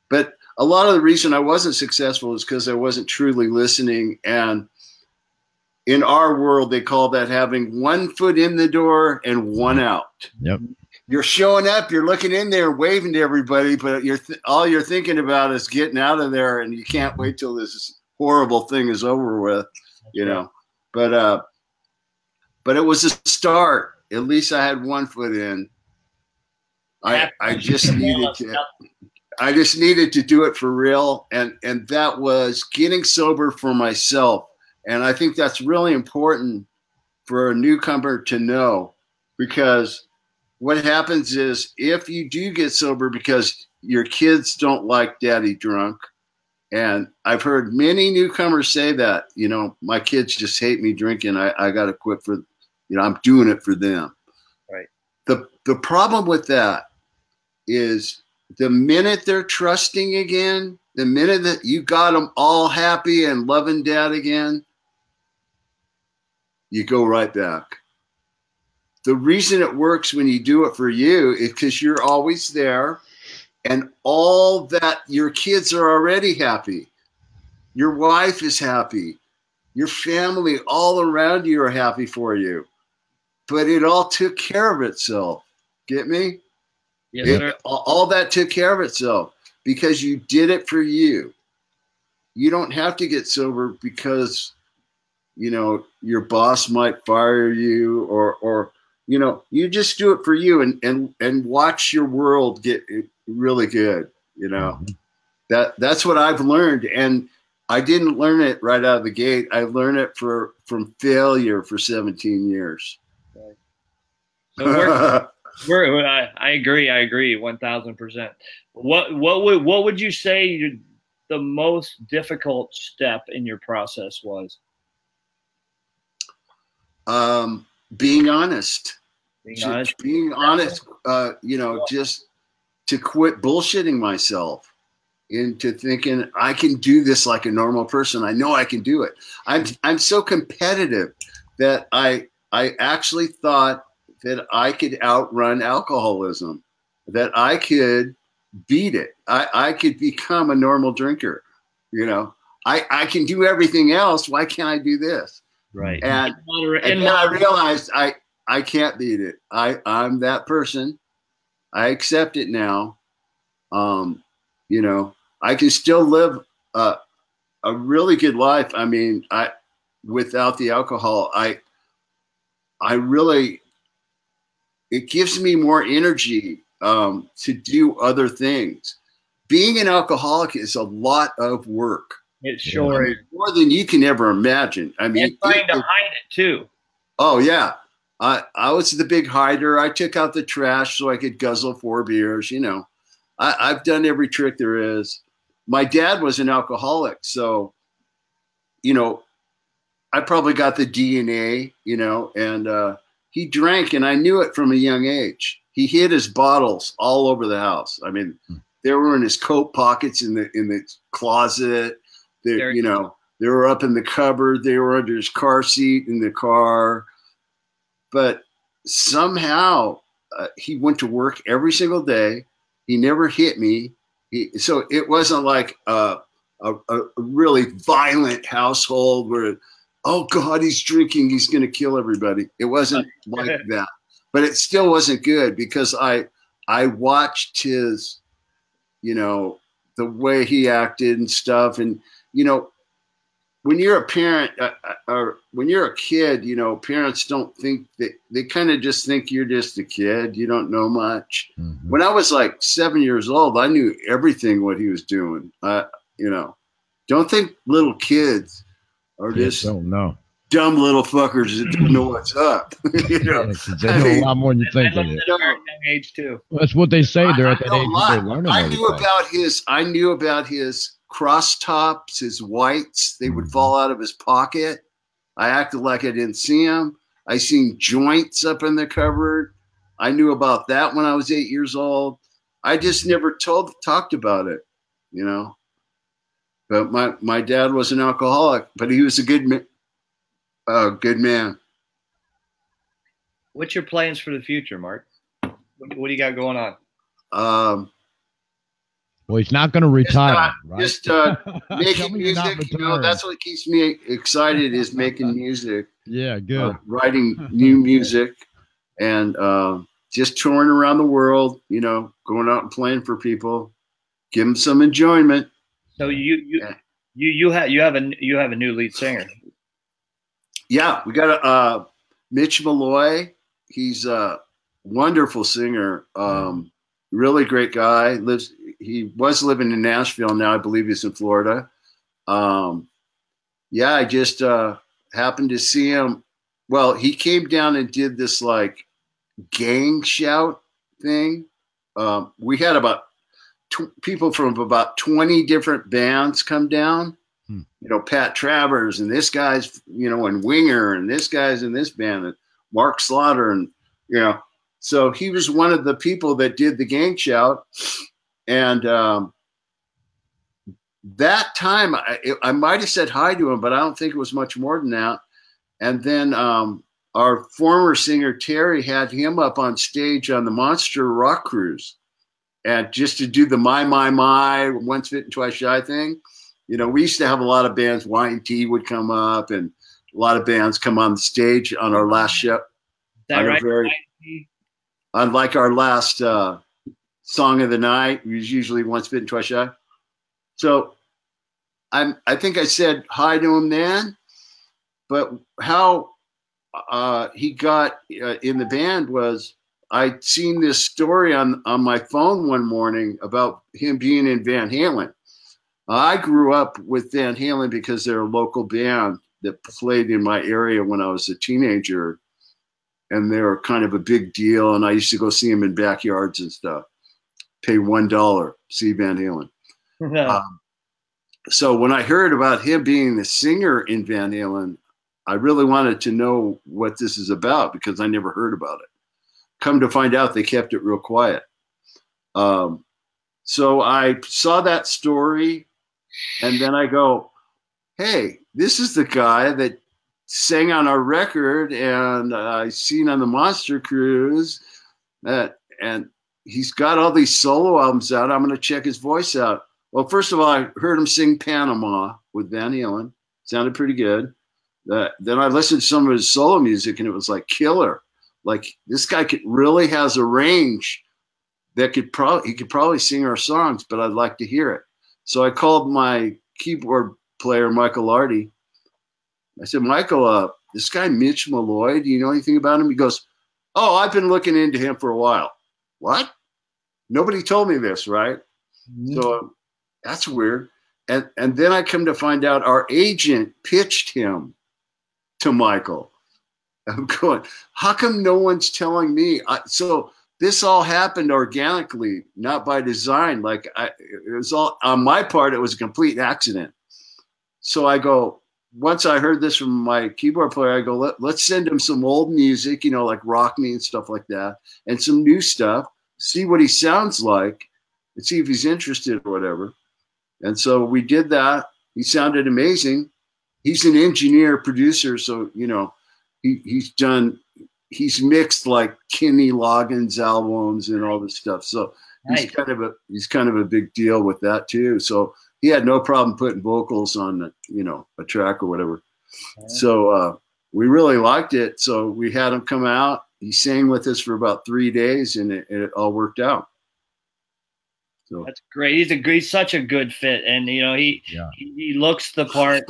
But a lot of the reason I wasn't successful is because I wasn't truly listening. And in our world, they call that having one foot in the door and one out. Yep. You're showing up, you're looking in there, waving to everybody, but all you're thinking about is getting out of there, and you can't wait till this horrible thing is over with, you know. But it was a start. At least I had one foot in. I just needed to do it for real, and that was getting sober for myself. And I think that's really important for a newcomer to know, because what happens is if you do get sober because your kids don't like daddy drunk, and I've heard many newcomers say that, you know, my kids just hate me drinking. I got to quit for, you know, I'm doing it for them. Right. The problem with that is the minute they're trusting again, the minute that you got them all happy and loving dad again, you go right back. The reason it works when you do it for you is because you're always there, and all that, your kids are already happy. Your wife is happy. Your family all around you are happy for you. But it all took care of itself. Get me? Yes, sir. All that took care of itself because you did it for you. You don't have to get sober because, you know, your boss might fire you, or you know, you just do it for you and watch your world get really good. You know, that's what I've learned. And I didn't learn it right out of the gate. I learned it from failure for 17 years. Right. So I agree 1000%. What would you say the most difficult step in your process was? Being honest. Being honest, you know, just to quit bullshitting myself into thinking I can do this like a normal person. I know I can do it. I'm so competitive that I actually thought that I could outrun alcoholism, that I could beat it. I could become a normal drinker. You know, I can do everything else. Why can't I do this? Right. And then I realized I can't beat it. I'm that person. I accept it now. You know, I can still live a really good life. I mean, without the alcohol, I really, it gives me more energy to do other things. Being an alcoholic is a lot of work. It sure is. More than you can ever imagine. I mean, and trying to hide it too. Oh yeah. I was the big hider. I took out the trash so I could guzzle 4 beers. You know, I've done every trick there is. My dad was an alcoholic, so, you know, I probably got the DNA, you know, and he drank, and I knew it from a young age. He hid his bottles all over the house. I mean, they were in his coat pockets, in the closet. You know, they were up in the cupboard. They were under his car seat in the car. But somehow he went to work every single day. He never hit me. So it wasn't like a really violent household where, oh God, he's drinking, he's going to kill everybody. It wasn't like that. But it still wasn't good because I watched his, you know, the way he acted and stuff. And, you know, when you're a parent or when you're a kid, you know, parents don't think that they kind of just think you're just a kid. You don't know much. Mm-hmm. When I was like 7 years old, I knew everything what he was doing. You know, don't think little kids are just don't know. Dumb little fuckers that don't know what's up. You know, they know a lot more than you think. At a very young age too. Well, that's what they say. They're at that age where they're learning. I knew about his cross tops, his whites. They would fall out of his pocket. I acted like I didn't see him. I seen joints up in the cupboard. I knew about that when I was 8 years old. I just never talked about it, you know. But my dad was an alcoholic, but he was a good man. What's your plans for the future, Mark? What do you got going on? Well, he's not going to retire. Just making music. You know, that's what keeps me excited is making music. Yeah, good. Writing new music and just touring around the world. You know, going out and playing for people, give them some enjoyment. So you have a new lead singer. Yeah, we got Mitch Malloy. He's a wonderful singer. Really great guy. He was living in Nashville. Now I believe he's in Florida. Yeah, I just happened to see him. Well, he came down and did this like gang shout thing. We had about people from about 20 different bands come down. You know, Pat Travers and this guy's, you know, and Winger and this guy's in this band and Mark Slaughter and, you know, so he was one of the people that did the gang shout. And that time I might have said hi to him, but I don't think it was much more than that. And then our former singer, Terry, had him up on stage on the Monster Rock Cruise and just to do the my, once bitten, twice shy thing. You know, we used to have a lot of bands. Y&T would come up, and a lot of bands come on the stage on our last show. Is that right? Unlike our last song of the night, it was usually once bitten, twice shy. So I think I said hi to him then, but how he got in the band was I'd seen this story on my phone one morning about him being in Van Halen. I grew up with Van Halen because they're a local band that played in my area when I was a teenager, and they were kind of a big deal. And I used to go see them in backyards and stuff. Pay $1, see Van Halen. So when I heard about him being the singer in Van Halen, I really wanted to know what this is about because I never heard about it. Come to find out, they kept it real quiet. So I saw that story. And then I go, hey, this is the guy that sang on our record and I seen on the Monster Cruise. And he's got all these solo albums out. I'm going to check his voice out. Well, first of all, I heard him sing Panama with Van Halen. Sounded pretty good. Then I listened to some of his solo music and it was like killer. Like this guy really has a range that he could probably sing our songs, but I'd like to hear it. So I called my keyboard player, Michael Arty. I said, Michael, this guy Mitch Malloy, do you know anything about him? He goes, oh, I've been looking into him for a while. What? Nobody told me this, right? Mm-hmm. So that's weird. And then I come to find out our agent pitched him to Michael. I'm going, how come no one's telling me? So this all happened organically, not by design. Like it was all on my part. It was a complete accident. So I go, once I heard this from my keyboard player, I go, let's send him some old music, you know, like Rock Me and stuff like that, and some new stuff, see what he sounds like and see if he's interested or whatever. And so we did that. He sounded amazing. He's an engineer, producer. So, you know, he's mixed like Kenny Loggins albums and all this stuff. So he's kind of a big deal with that too. So he had no problem putting vocals on, you know, a track or whatever. So we really liked it. So we had him come out. He sang with us for about 3 days and it all worked out. So that's great. He's such a good fit. And, you know, he looks the part.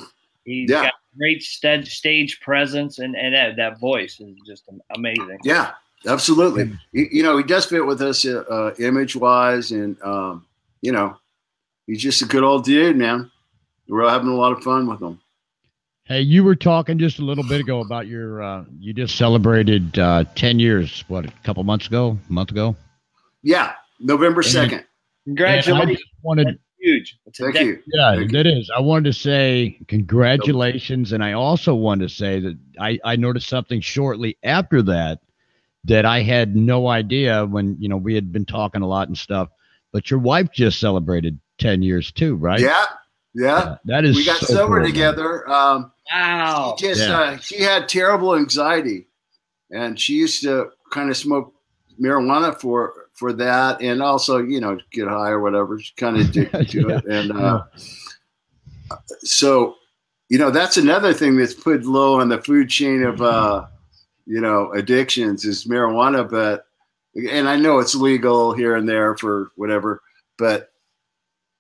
He's got great stage presence, and that voice is just amazing. Yeah, absolutely. He does fit with us image wise, and he's just a good old dude, man. We're having a lot of fun with him. Hey, you were talking just a little bit ago about your you just celebrated 10 years, what, a couple months ago, a month ago? Yeah, November 2nd. Congratulations. That's huge. Thank you. Yeah, that is. I wanted to say congratulations, and I also wanted to say that I noticed something shortly after that I had no idea when, we had been talking a lot and stuff, but your wife just celebrated 10 years too, right? Yeah. That is we got so sober cool, together. Wow. She had terrible anxiety, and she used to kind of smoke marijuana for that, and also get high or whatever. She kind of addicted to it, and so that's another thing that's put low on the food chain of addictions is marijuana. And I know it's legal here and there for whatever, but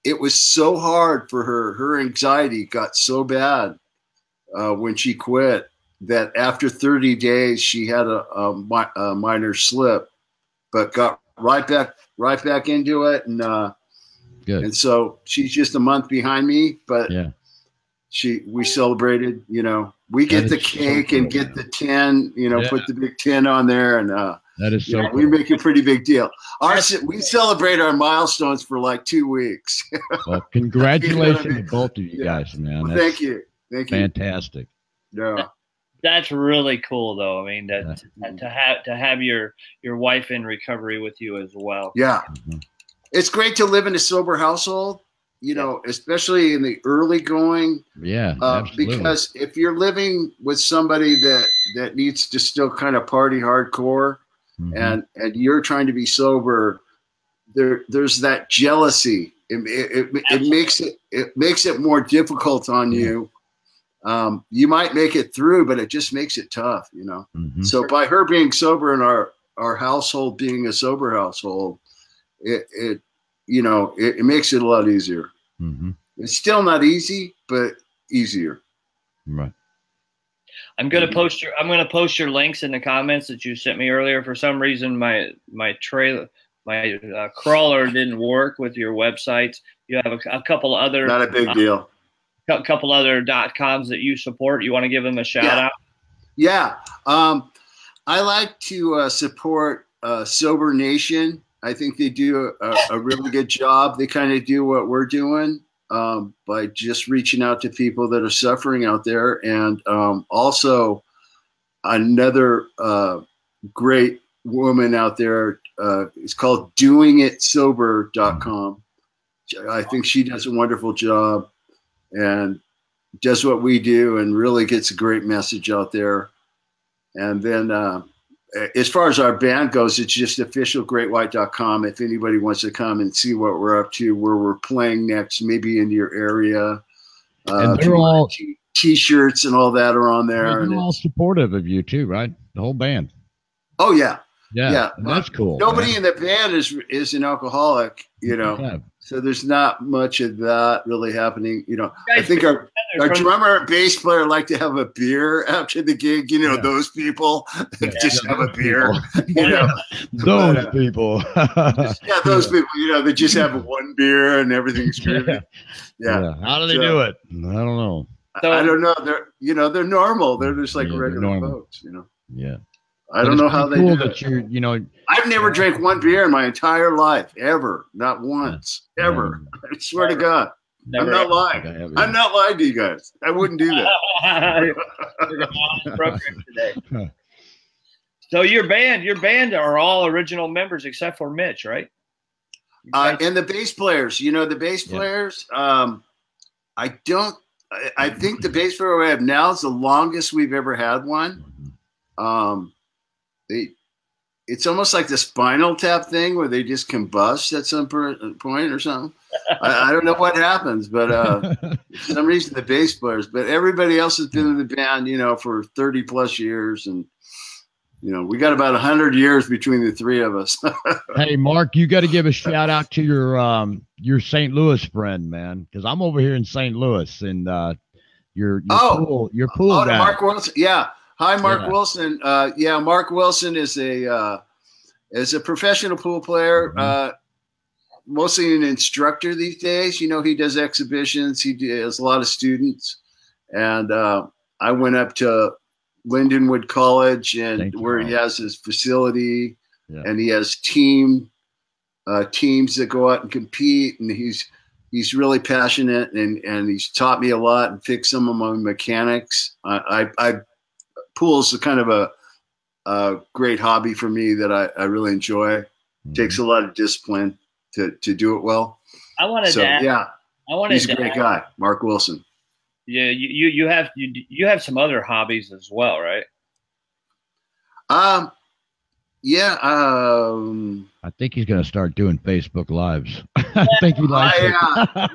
it was so hard for her. Her anxiety got so bad when she quit that after 30 days she had a minor slip, but got right back into it, and good. And so she's just a month behind me, but we celebrated. We get the cake and get the 10. Put the big 10 on there, and that is so cool. We make a pretty big deal. We celebrate our milestones for like 2 weeks. Well, congratulations to both of you guys, man. Well, thank you. Fantastic. Yeah. That's really cool, though. I mean, to have your wife in recovery with you as well. Yeah, it's great to live in a sober household. Especially in the early going. Yeah, absolutely. Because if you're living with somebody that needs to still kind of party hardcore, and you're trying to be sober, there's that jealousy. It makes it more difficult on you. You might make it through, but it just makes it tough, So by her being sober and our household being a sober household, it makes it a lot easier. It's still not easy, but easier. Right. I'm gonna post your links in the comments that you sent me earlier. For some reason, my crawler didn't work with your websites. You have a couple other. Not a big deal. A couple other .coms that you support. You want to give them a shout out? Yeah. I like to support Sober Nation. I think they do a really good job. They kind of do what we're doing by just reaching out to people that are suffering out there. And also another great woman out there, it's called doingitsober.com. I think she does a wonderful job and does what we do and really gets a great message out there. And then as far as our band goes, it's just officialgreatwhite.com. If anybody wants to come and see what we're up to, where we're playing next, maybe in your area. And they're all T-shirts and all that are on there. And they're all supportive of you too, right? The whole band. Oh yeah. Yeah. That's cool. Nobody in the band is an alcoholic, Yeah. So there's not much of that really happening. I think our drummer and bass player like to have a beer after the gig. Those people just have a beer. Those people. Those people. They just have one beer and everything's good. Yeah. How do they do it? I don't know. I don't know. They're normal. They're just like regular folks. Yeah. I don't know how they do it. I've never drank one beer in my entire life, ever. Not once, ever. I swear to God. I'm not lying. I'm not lying to you guys. I wouldn't do that. Today. So your band are all original members except for Mitch, right? And the bass players. The bass players. I think the bass player we have now is the longest we've ever had one. It's almost like the Spinal Tap thing where they just combust at some point or something. I don't know what happens, but for some reason the bass players. But everybody else has been in the band, for 30 plus years, and we got about 100 years between the three of us. Hey, Mark, you got to give a shout out to your St. Louis friend, man, because I'm over here in St. Louis, and your pool to guy. Mark Wilson. Yeah. Hi, Mark Yeah. Wilson. Mark Wilson is a professional pool player, mostly an instructor these days. You know, he does exhibitions. He has a lot of students. And I went up to Lindenwood College and where he has his facility, and he has teams that go out and compete. And he's really passionate, and he's taught me a lot and fixed some of my mechanics. Pool's kind of a great hobby for me that I really enjoy. It takes a lot of discipline to do it well. I wanted to ask, he's a great guy, Mark Wilson. Yeah, you have some other hobbies as well, right? Yeah. I think he's going to start doing Facebook Lives. I think he likes it.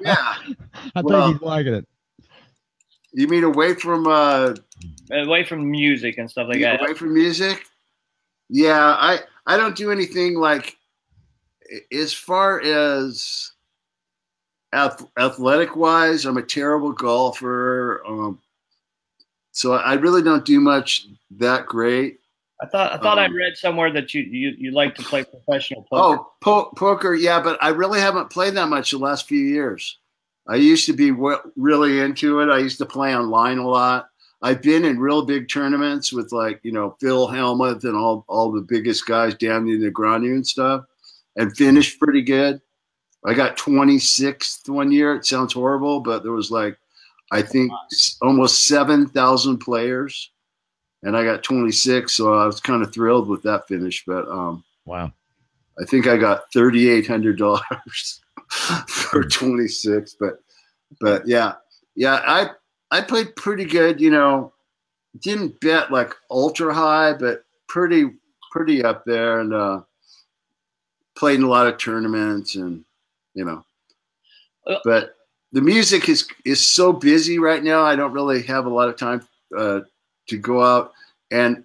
Yeah. I think he's liking it. You mean away from music and stuff like that? Away from music? Yeah, I don't do anything like as far as athletic wise. I'm a terrible golfer, so I really don't do much that great. I thought I read somewhere that you like to play professional poker. Oh, poker, yeah, but I really haven't played that much the last few years. I used to be really into it. I used to play online a lot. I've been in real big tournaments with Phil Hellmuth and all the biggest guys, Danny Negreanu and stuff, and finished pretty good. I got 26th one year. It sounds horrible, but there was I think almost 7,000 players, and I got 26. So I was kind of thrilled with that finish. But wow, I think I got $3,800 for 26. But yeah, I played pretty good. Didn't bet like ultra high, but pretty up there, and played in a lot of tournaments, and but the music is so busy right now. I don't really have a lot of time to go out, and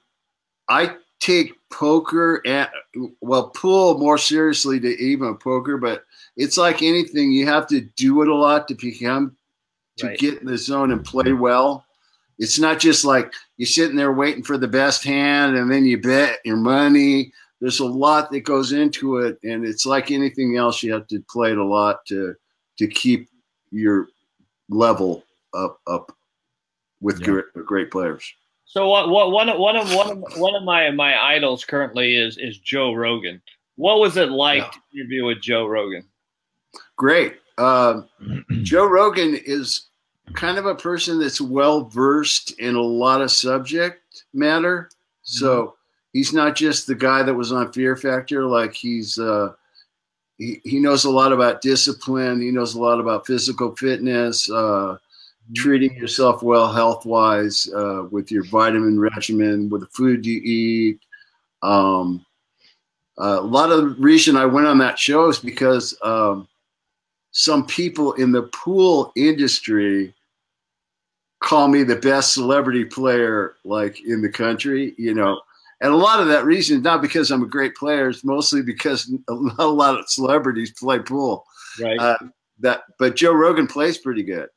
I take poker and pool more seriously than even poker. But it's like anything, you have to do it a lot to get in the zone and play well. It's not just like you're sitting there waiting for the best hand and then you bet your money. There's a lot that goes into it, and it's like anything else. You have to play it a lot to keep your level up with great players. So one of my idols currently is Joe Rogan. What was it like to interview with Joe Rogan? Great. Joe Rogan is kind of a person that's well versed in a lot of subject matter. So he's not just the guy that was on Fear Factor. Like he knows a lot about discipline. He knows a lot about physical fitness, treating yourself well health-wise, with your vitamin regimen, with the food you eat. A lot of the reason I went on that show is because some people in the pool industry call me the best celebrity player in the country, And a lot of that reason is not because I'm a great player. It's mostly because not a lot of celebrities play pool. Right. But Joe Rogan plays pretty good.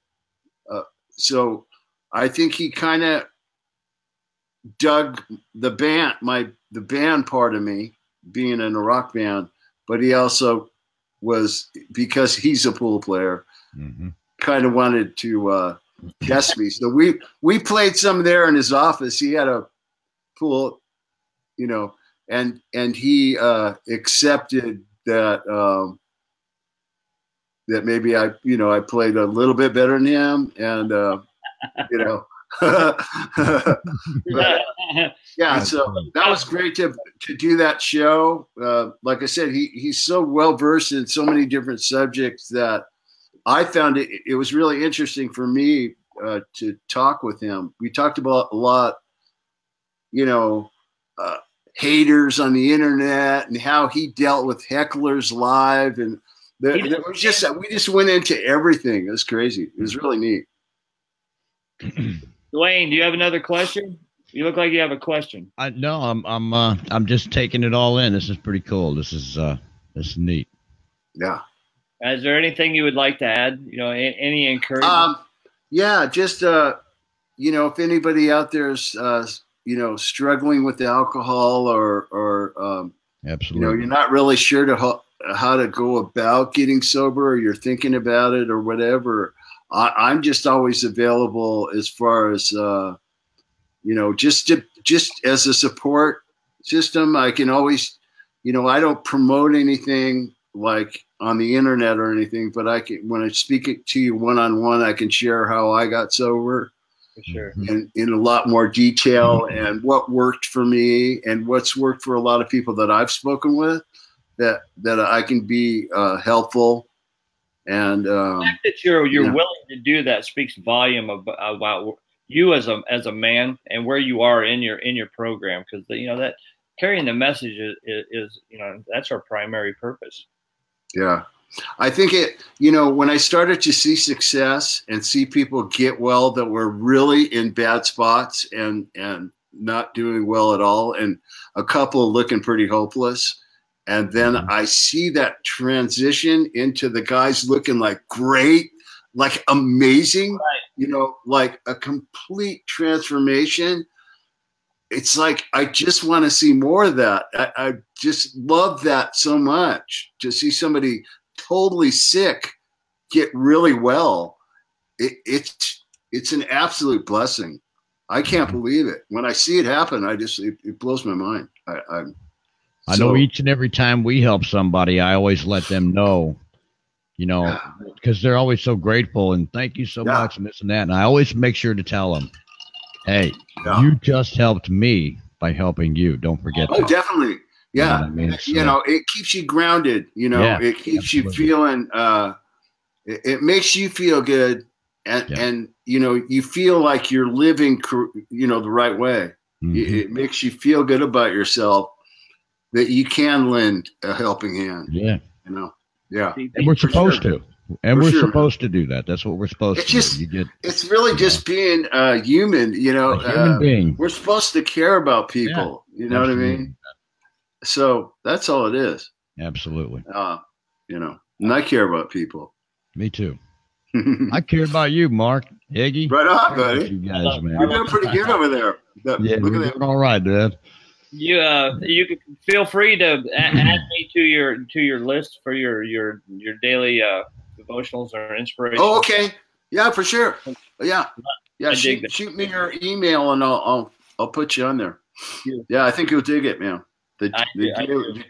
So I think he kind of dug the band part of me, being in a rock band, but he also was, because he's a pool player, kind of wanted to test me. So we played some there in his office. He had a pool, and he accepted that that maybe I played a little bit better than him, and but, yeah, so that was great to do that show. Like I said, he's so well versed in so many different subjects that I found it was really interesting for me to talk with him. We talked about a lot, haters on the internet and how he dealt with hecklers live, and we just went into everything. It was crazy. It was really neat. Dwayne, do you have another question? You look like you have a question. No, I'm just taking it all in. This is pretty cool. This is neat. Yeah. Is there anything you would like to add? Any encouragement? Yeah, just you know, if anybody out there is, you know, struggling with alcohol or Absolutely. you know, you're not really sure how to go about getting sober, or you're thinking about it or whatever, I'm just always available as far as, you know, just as a support system. I can always, you know, I don't promote anything like on the internet or anything, but I can, when I speak it to you one-on-one, I can share how I got sober. For sure. And in a lot more detail, and what worked for me and what's worked for a lot of people that I've spoken with, that I can be helpful. And the fact that you're willing to do that speaks volume about you as a man and where you are in your program, because you know that carrying the message is you know, that's our primary purpose. Yeah. I think it, you know, when I started to see success and see people get well that were really in bad spots and not doing well at all, and a couple looking pretty hopeless, and then I see that transition into the guys looking like great, like amazing, right. You know, like a complete transformation. It's like, I just want to see more of that. I just love that so much, to see somebody totally sick get really well. It's an absolute blessing. I can't believe it. When I see it happen, it blows my mind. I know each and every time we help somebody, I always let them know, you know, because they're always so grateful and thank you so much and this and that. And I always make sure to tell them, hey, you just helped me by helping you. Don't forget that. Oh, definitely. Yeah. You know what I mean? So, you know, it keeps you grounded, you know, it keeps you feeling, it makes you feel good. And, you know, you feel like you're living, you know, the right way. It makes you feel good about yourself, that you can lend a helping hand. Yeah. You know? Yeah. And we're supposed to. And we're supposed to do that. That's what we're supposed to do. It's really just being human, you know. A human being. We're supposed to care about people. You know what I mean? So that's all it is. Absolutely. You know, and I care about people. Me too. I care about you, Mark. Iggy. Right on, buddy. You guys, man. You're doing pretty good over there. Yeah, we're doing all right, Dad. You can feel free to add me to your list for your daily devotionals or inspiration. Oh, okay. Yeah, for sure. Yeah. Shoot me your email and I'll put you on there. Yeah, I think you'll dig it, man. The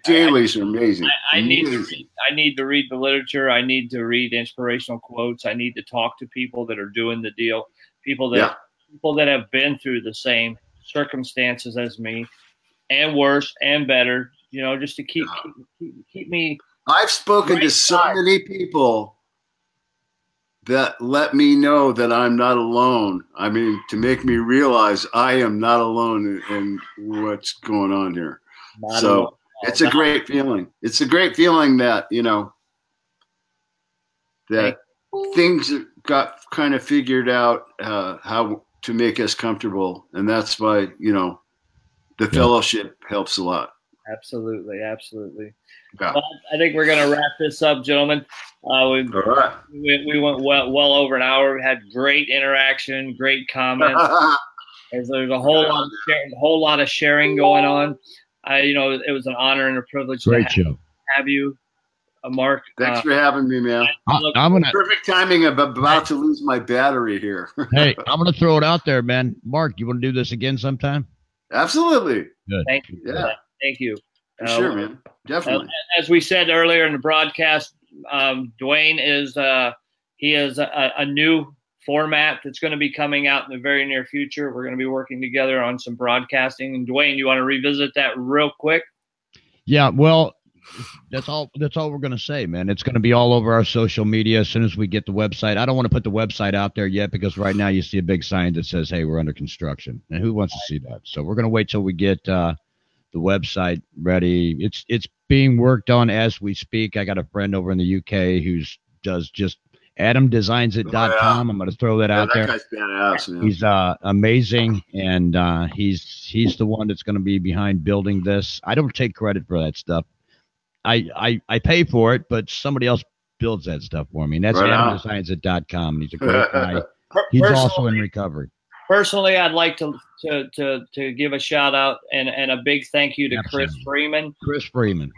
dailies are amazing. I need to read the literature. I need to read inspirational quotes. I need to talk to people that are doing the deal. People that have been through the same circumstances as me, and worse and better. You know, just to keep me. I've spoken to so many people that let me know that I'm not alone. I mean, to make me realize I am not alone in what's going on here. So it's a great feeling. It's a great feeling that, you know, that things got kind of figured out how to make us comfortable. And that's why, you know, the fellowship helps a lot. Absolutely. Absolutely. Yeah. Well, I think we're going to wrap this up, gentlemen. All right. We went well over an hour. We had great interaction, great comments. There's a whole lot of sharing going on. You know, it was an honor and a privilege to have you, Mark. Thanks for having me, man. Perfect timing. I'm about to lose my battery here. Hey, I'm going to throw it out there, man. Mark, you want to do this again sometime? Absolutely. Good. Thank you. Yeah. Thank you. For sure, man. Definitely. As we said earlier in the broadcast, Dwayne is a new format that's going to be coming out in the very near future. We're going to be working together on some broadcasting. And Dwayne, you want to revisit that real quick? Yeah, well, that's all we're going to say, man. It's going to be all over our social media as soon as we get the website. I don't want to put the website out there yet because right now you see a big sign that says, hey, we're under construction. And who wants to see that? So we're going to wait till we get the website ready. It's being worked on as we speak. I got a friend over in the UK who does just AdamDesignsIt.com. I'm going to throw that out there. That guy's badass, man. He's amazing, and he's the one that's going to be behind building this. I don't take credit for that stuff. I pay for it, but somebody else builds that stuff for me. And that's AdamDesignsIt.com. He's a great guy. He's also in recovery. personally, I'd like to give a shout out and a big thank you to Chris Freeman. Chris Freeman.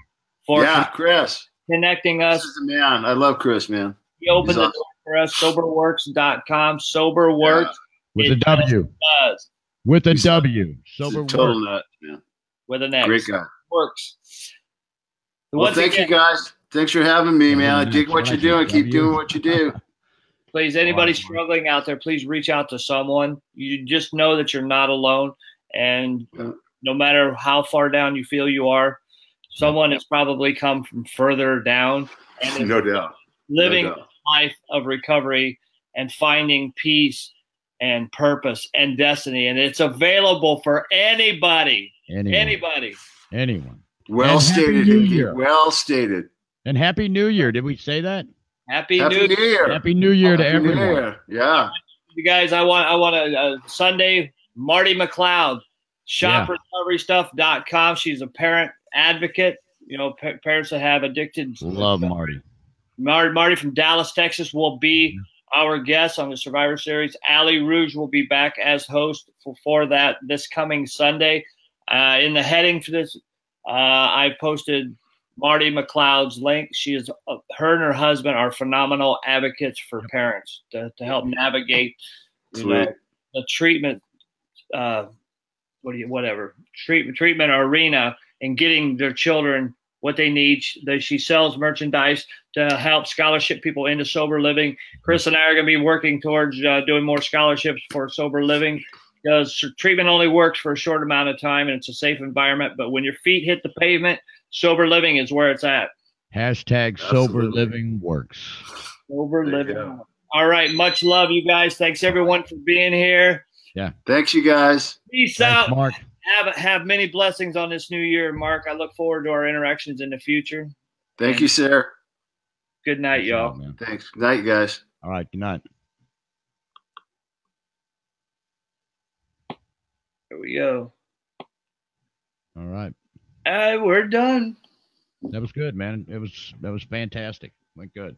For Chris. Connecting us. This is the man. I love Chris, man. He opened the door for us, soberworks.com. Soberworks. Yeah. With a W. Does. With a W. Soberworks. Total nut, man. With an X. Great guy. Works. Well, thank you guys. Thanks for having me, man. I dig what you're doing. Keep doing what you do. Please, anybody struggling out there, please reach out to someone. You just know that you're not alone. And no matter how far down you feel you are, someone has probably come from further down. And no doubt. Living a life of recovery and finding peace and purpose and destiny. And it's available for anybody. Anybody. Anyone. Well stated, Inky. Well stated. And Happy New Year. Did we say that? Happy New Year. Happy New Year to everyone. Year. Yeah. You guys, I want a Sunday, Marty McLeod, shoprecoverystuff.com. She's a parent advocate. You know, parents that have addicted. Love Marty. Marty from Dallas, Texas will be our guest on the Survivor Series. Ali Rouge will be back as host for that this coming Sunday. In the heading for this, I posted Marty McLeod's link. She is her and her husband are phenomenal advocates for parents to help navigate the treatment treatment arena and getting their children what they need. She sells merchandise to help scholarship people into sober living. Chris and I are going to be working towards doing more scholarships for sober living, because treatment only works for a short amount of time and it's a safe environment. But when your feet hit the pavement, sober living is where it's at. Hashtag sober living works. Sober living. All right. Much love, you guys. Thanks, everyone, for being here. Yeah. Thanks, you guys. Peace out. Mark. Have many blessings on this new year, Mark. I look forward to our interactions in the future. Thank you, sir. Good night, y'all. Thanks. Good night, guys. All right. Good night. Here we go. All right. We're done. That was good, man. That was fantastic. Went good.